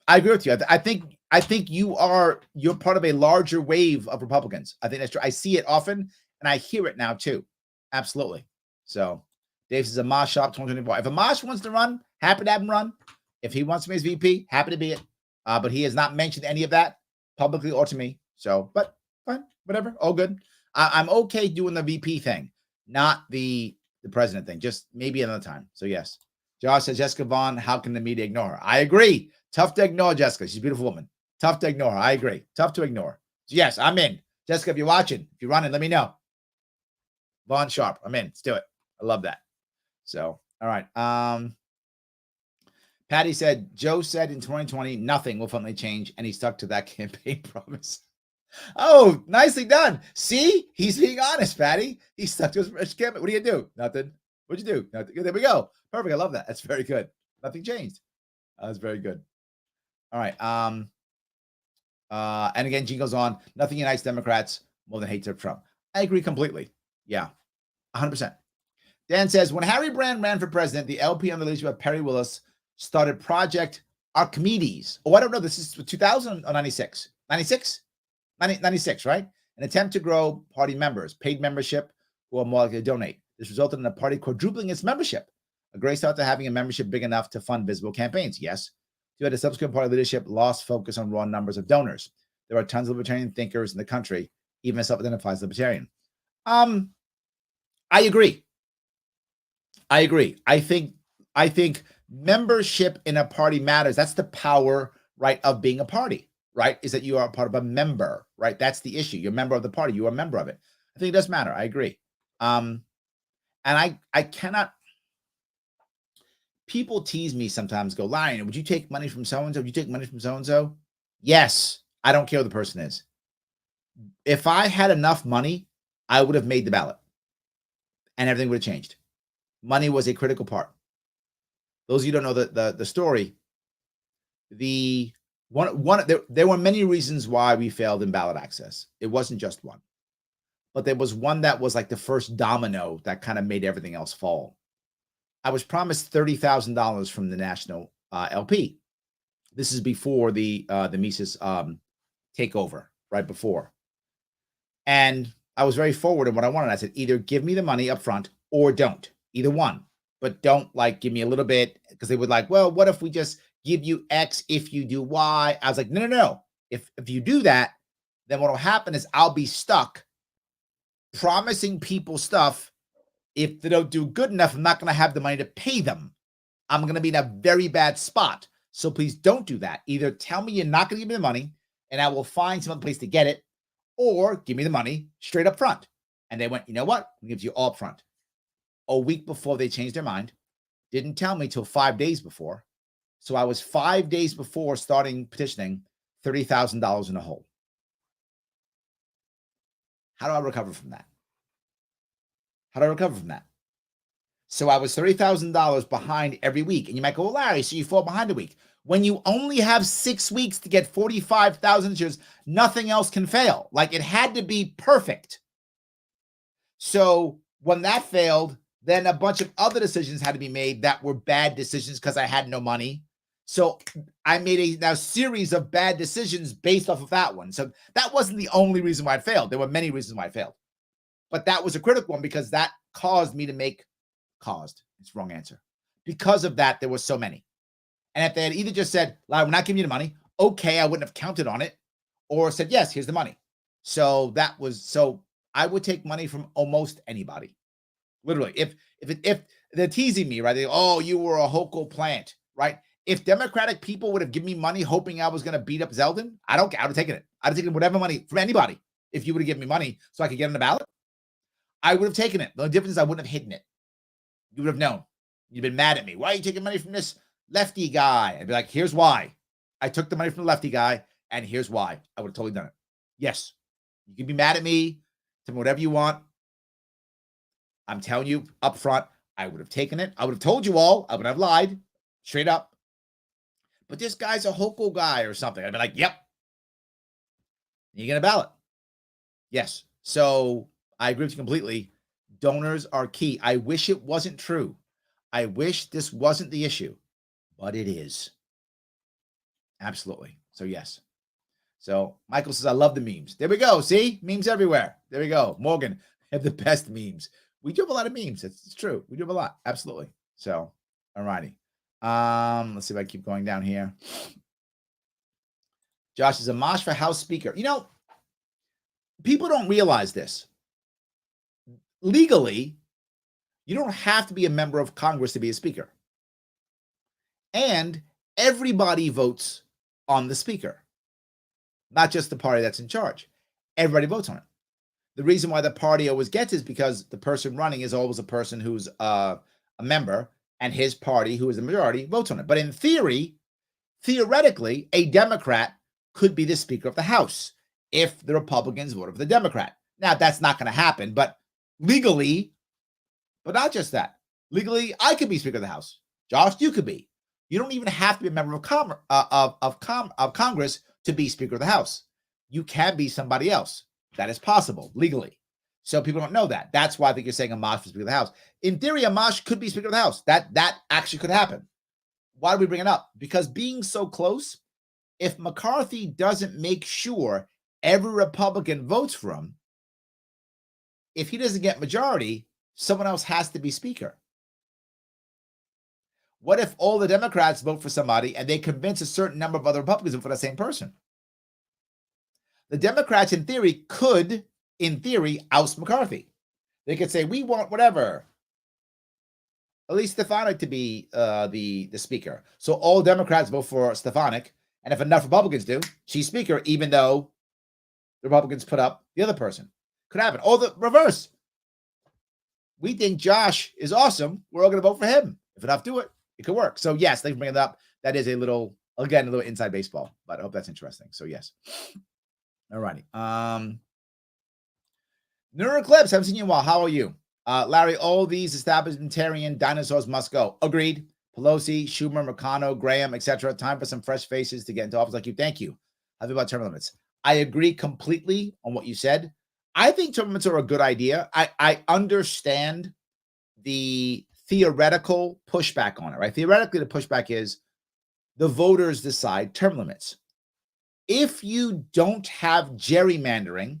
I agree with you. I think you're part of a larger wave of Republicans. I think that's true. I see it often and I hear it now too. Absolutely. So Dave says Amash shop 2024. If Amash wants to run, happy to have him run. If he wants to be his VP, happy to be it. But he has not mentioned any of that publicly or to me. So, but fine, whatever, all good. I'm okay doing the VP thing, not the president thing. Just maybe another time. So yes. Josh says Jessica Vaughn, how can the media ignore her? I agree. Tough to ignore Jessica. She's a beautiful woman. Tough to ignore her. I agree. Tough to ignore. So yes, I'm in. Jessica, if you're watching, if you're running, let me know. Vaughn Sharp, I'm in. Let's do it. I love that. So, all right. Patty said, Joe said in 2020, nothing will fundamentally change, and he stuck to that campaign promise. Oh, nicely done. See, he's being honest, Patty. He stuck to his campaign. What do you do? Nothing. What'd you do? Nothing. There we go. Perfect. I love that. That's very good. Nothing changed. That's very good. All right. And again, Gene goes on, nothing unites Democrats more than hatred of Trump. I agree completely. Yeah, 100%. Dan says, when Harry Brand ran for president, the LP under the leadership of Perry Willis started Project Archimedes. Oh, I don't know. This is 2000 or 96? 96? 96, right? An attempt to grow party members, paid membership, who are more likely to donate. This resulted in the party quadrupling its membership. A great start to having a membership big enough to fund visible campaigns. Yes. You had a subsequent party leadership lost focus on raw numbers of donors. There are tons of libertarian thinkers in the country, even self-identifies libertarian. I agree. I think membership in a party matters. That's the power, right, of being a party, right? Is that you are a part of a member, right? That's the issue. You're a member of the party. You are a member of it. I think it does matter. I agree. And I cannot. People tease me sometimes, go, Lion, would you take money from so-and-so? Would you take money from so-and-so? Yes. I don't care who the person is. If I had enough money, I would have made the ballot and everything would have changed. Money was a critical part. Those of you who don't know the story, there were many reasons why we failed in ballot access. It wasn't just one. But there was one that was like the first domino that kind of made everything else fall. I was promised $30,000 from the national LP. This is before the Mises takeover, right before. And I was very forward in what I wanted. I said, either give me the money up front or don't. Either one. But don't like give me a little bit, because they would like, well, what if we just give you X if you do Y? I was like, no. If you do that, then what will happen is I'll be stuck promising people stuff. If they don't do good enough, I'm not going to have the money to pay them. I'm going to be in a very bad spot. So please don't do that. Either tell me you're not going to give me the money and I will find some other place to get it, or give me the money straight up front. And they went, you know what? We'll give you all up front. A week before they changed their mind. Didn't tell me till 5 days before. So I was 5 days before starting petitioning, $30,000 in a hole. How do I recover from that? So I was $30,000 behind every week. And you might go, well, Larry, so you fall behind a week. When you only have 6 weeks to get 45,000 shares, nothing else can fail. Like, it had to be perfect. So when that failed, then a bunch of other decisions had to be made that were bad decisions because I had no money. So I made a series of bad decisions based off of that one. So that wasn't the only reason why it failed. There were many reasons why it failed. But that was a critical one because that caused me to make, it's the wrong answer. Because of that, there were so many. And if they had either just said, we're not giving you the money, okay, I wouldn't have counted on it, or said, yes, here's the money. So I would take money from almost anybody. Literally, if they're teasing me, right? They go, oh, you were a Hochul plant, right? If Democratic people would have given me money hoping I was going to beat up Zeldin, I would have taken it. I'd have taken whatever money from anybody. If you would have given me money so I could get on the ballot, I would have taken it. The only difference is I wouldn't have hidden it. You would have known. You'd been mad at me. Why are you taking money from this lefty guy? I'd be like, here's why. I took the money from the lefty guy, and here's why. I would have totally done it. Yes. You can be mad at me. Tell me whatever you want. I'm telling you up front, I would have taken it. I would have told you all. I would have lied straight up. But this guy's a Hochul guy or something. I'd be like, yep. You get a ballot. Yes. So I agree with you completely. Donors are key. I wish it wasn't true. I wish this wasn't the issue, but it is. Absolutely. So yes. So Michael says, I love the memes. There we go. See? Memes everywhere. There we go. Morgan, have the best memes. We do have a lot of memes. It's true. We do have a lot. Absolutely. So, all righty. Let's see if I keep going down here. Josh is a mosh for House Speaker. You know, people don't realize this. Legally, you don't have to be a member of Congress to be a speaker. And everybody votes on the speaker, not just the party that's in charge. Everybody votes on it. The reason why the party always gets is because the person running is always a person who's a member, and his party, who is the majority, votes on it. But in theory, theoretically, a Democrat could be the Speaker of the House if the Republicans voted for the Democrat. Now, that's not going to happen, but legally, but not just that. Legally, I could be Speaker of the House. Josh, you could be. You don't even have to be a member of Congress to be Speaker of the House. You can be somebody else. That is possible legally. So people don't know that. That's why I think you're saying Amash for Speaker of the House. In theory, Amash could be Speaker of the House. That actually could happen. Why do we bring it up? Because being so close, if McCarthy doesn't make sure every Republican votes for him, if he doesn't get majority, someone else has to be Speaker. What if all the Democrats vote for somebody and they convince a certain number of other Republicans to vote for the same person? The Democrats, in theory, could, oust McCarthy. They could say, we want whatever, Elise Stefanik to be the speaker. So all Democrats vote for Stefanik, and if enough Republicans do, she's speaker, even though the Republicans put up the other person. Could happen. Or the reverse. We think Josh is awesome. We're all going to vote for him. If enough do it, it could work. So yes, thanks for bringing it up. That is a little inside baseball, but I hope that's interesting. So yes. All righty. Neural Eclipse, haven't seen you in a while. How are you? Larry, all these establishmentarian dinosaurs must go. Agreed. Pelosi, Schumer, McConnell, Graham, etc. Time for some fresh faces to get into office like you. Thank you. How about term limits? I agree completely on what you said. I think term limits are a good idea. I understand the theoretical pushback on it, right? Theoretically, the pushback is the voters decide term limits. If you don't have gerrymandering,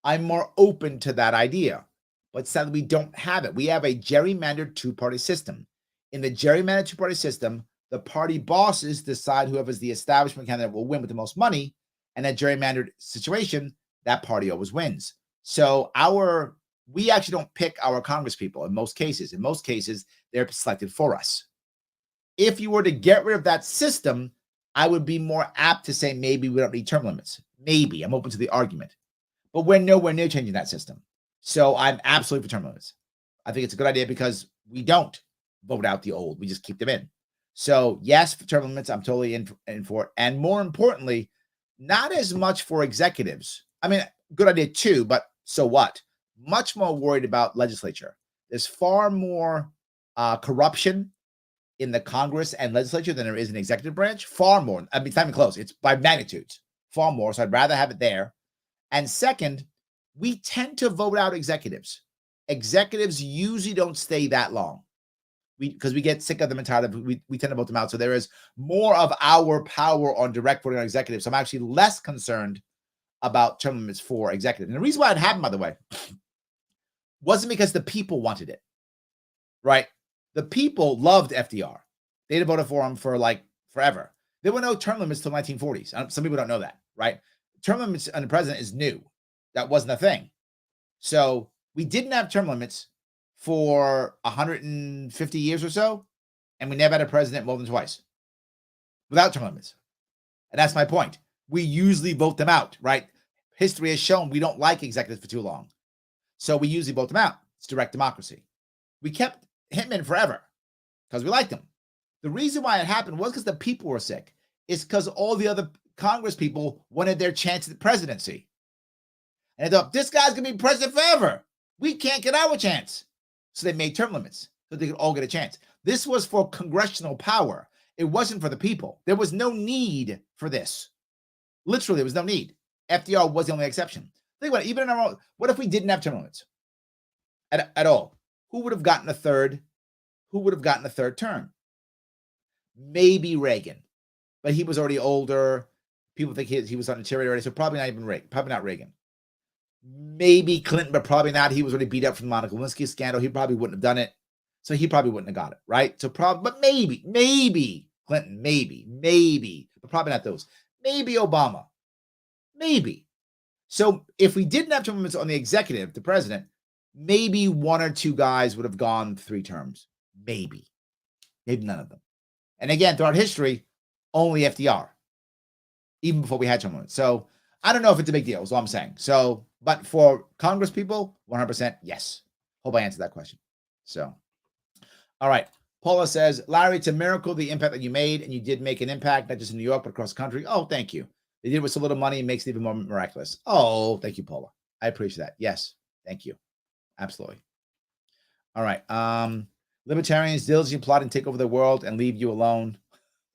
I'm more open to that idea. But sadly, we don't have it. We have a gerrymandered two-party system. In the gerrymandered two-party system, the party bosses decide whoever's the establishment candidate will win with the most money. And in a gerrymandered situation, that party always wins. So we actually don't pick our Congress people in most cases. In most cases, they're selected for us. If you were to get rid of that system, I would be more apt to say maybe we don't need term limits. Maybe. I'm open to the argument. But we're nowhere near changing that system. So I'm absolutely for term limits. I think it's a good idea because we don't vote out the old. We just keep them in. So yes, for term limits, I'm totally in for it. And more importantly, not as much for executives. I mean, good idea too, but so what? Much more worried about legislature. There's far more corruption in the Congress and legislature than there is in the executive branch. Far more. I mean, it's not even close. It's by magnitudes. Far more. So I'd rather have it there. And second, we tend to vote out executives. Executives usually don't stay that long because we get sick of them and tired of them. We tend to vote them out. So there is more of our power on direct voting on executives. So I'm actually less concerned about term limits for executives. And the reason why it happened, by the way, wasn't because the people wanted it, right? The people loved FDR. They'd have voted for him for like forever. There were no term limits till 1940s. Some people don't know that, right? Term limits on the president is new. That wasn't a thing. So we didn't have term limits for 150 years or so, and we never had a president more than twice without term limits. And that's my point. We usually vote them out, right? History has shown we don't like executives for too long. So we usually vote them out. It's direct democracy. We kept him in forever because we liked him. The reason why it happened was because the people were sick. It's because all the other Congress people wanted their chance at the presidency. And they thought, this guy's going to be president forever. We can't get our chance. So they made term limits so they could all get a chance. This was for congressional power. It wasn't for the people. There was no need for this. Literally, there was no need. FDR was the only exception. Think about it. Even in our own, what if we didn't have term limits at all? Who would have gotten a third? Who would have gotten a third term? Maybe Reagan, but he was already older. People think he was on the already, so probably not even Reagan. Probably not Reagan. Maybe Clinton, but probably not. He was already beat up from the Monica Lewinsky scandal. He probably wouldn't have done it, so he probably wouldn't have got it, right? So probably, but maybe Clinton, maybe, but probably not those. Maybe Obama, maybe. So if we didn't have term limits on the executive, the president, maybe one or two guys would have gone 3 terms. Maybe none of them. And again, throughout history, only FDR, even before we had term limits. So I don't know if it's a big deal, is all I'm saying. So, but for Congress people, 100% yes. Hope I answered that question. So, all right. Paula says, Larry, it's a miracle the impact that you made, and you did make an impact, not just in New York, but across the country. Oh, thank you. They did it with so little money, it makes it even more miraculous. Oh, thank you, Paula. I appreciate that. Yes, thank you. Absolutely. All right. Libertarians diligently plot and take over the world and leave you alone.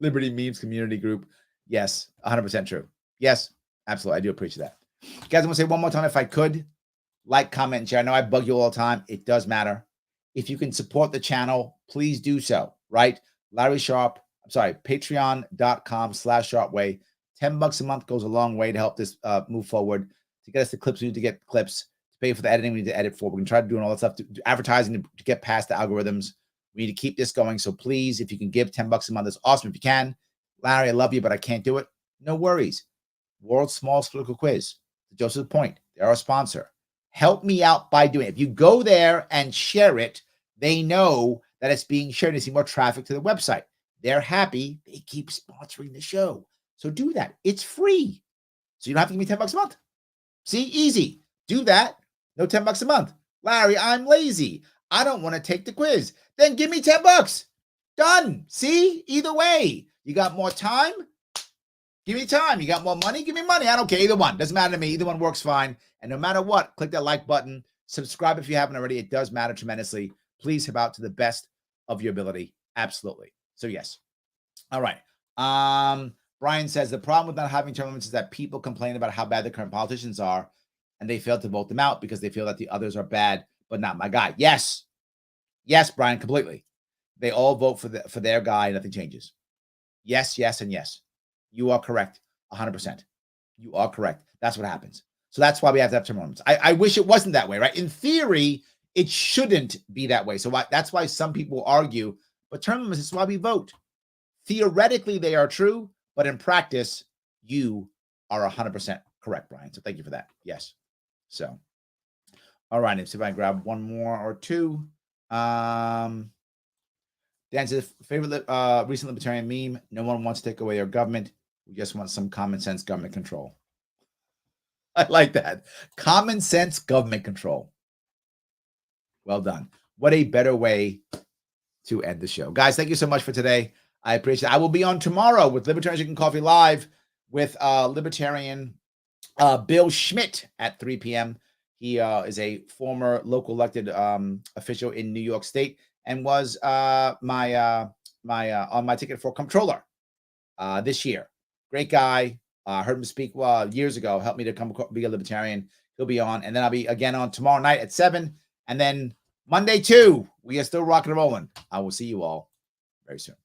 Liberty Memes Community Group. Yes, 100% true. Yes, absolutely. I do appreciate that. Guys, I'm going to say one more time if I could. Like, comment, and share. I know I bug you all the time. It does matter. If you can support the channel, please do so, right? patreon.com/sharpway. $10 a month goes a long way to help this move forward. To get us the clips, we need to get clips. To pay for the editing, we need to edit for. We can try to do all that stuff, to advertising to get past the algorithms. We need to keep this going. So please, if you can give $10 a month, that's awesome. If you can, Larry, I love you, but I can't do it. No worries. World's smallest political quiz. To Joseph's point, they're our sponsor. Help me out by doing it. If you go there and share it, they know that it's being shared. They see more traffic to the website. They're happy. They keep sponsoring the show. So do that. It's free. So you don't have to give me $10 a month. See, easy. Do that. No $10 a month. Larry, I'm lazy. I don't want to take the quiz. Then give me $10. Done. See, either way, you got more time. Give me time. You got more money? Give me money. I don't care. Either one. Doesn't matter to me. Either one works fine. And no matter what, click that like button. Subscribe if you haven't already. It does matter tremendously. Please help out to the best of your ability. Absolutely. So yes. All right. Brian says the problem with not having term limits is that people complain about how bad the current politicians are, and they fail to vote them out because they feel that the others are bad, but not my guy. Yes. Yes, Brian, completely. They all vote for their guy. Nothing changes. Yes, yes, and yes. You are correct. 100%. You are correct. That's what happens. So that's why we have to have term limits. I wish it wasn't that way, right? In theory, it shouldn't be that way. So that's why some people argue, but term limits is why we vote. Theoretically, they are true, but in practice, you are 100% correct, Brian. So thank you for that. Yes. So, all right. Let's see if I can grab one more or two. Dan says, favorite recent libertarian meme: no one wants to take away our government. We just want some common sense government control. I like that. Common sense government control. Well done. What a better way to end the show. Guys, thank you so much for today. I appreciate it. I will be on tomorrow with Libertarian Chicken Coffee Live with Libertarian Bill Schmidt at 3 p.m. He is a former local elected official in New York State and was on my ticket for comptroller this year. Great guy. Heard him speak years ago. Helped me to come be a libertarian. He'll be on, and then I'll be again on tomorrow night at 7, and then Monday too. We are still rocking and rolling. I will see you all very soon.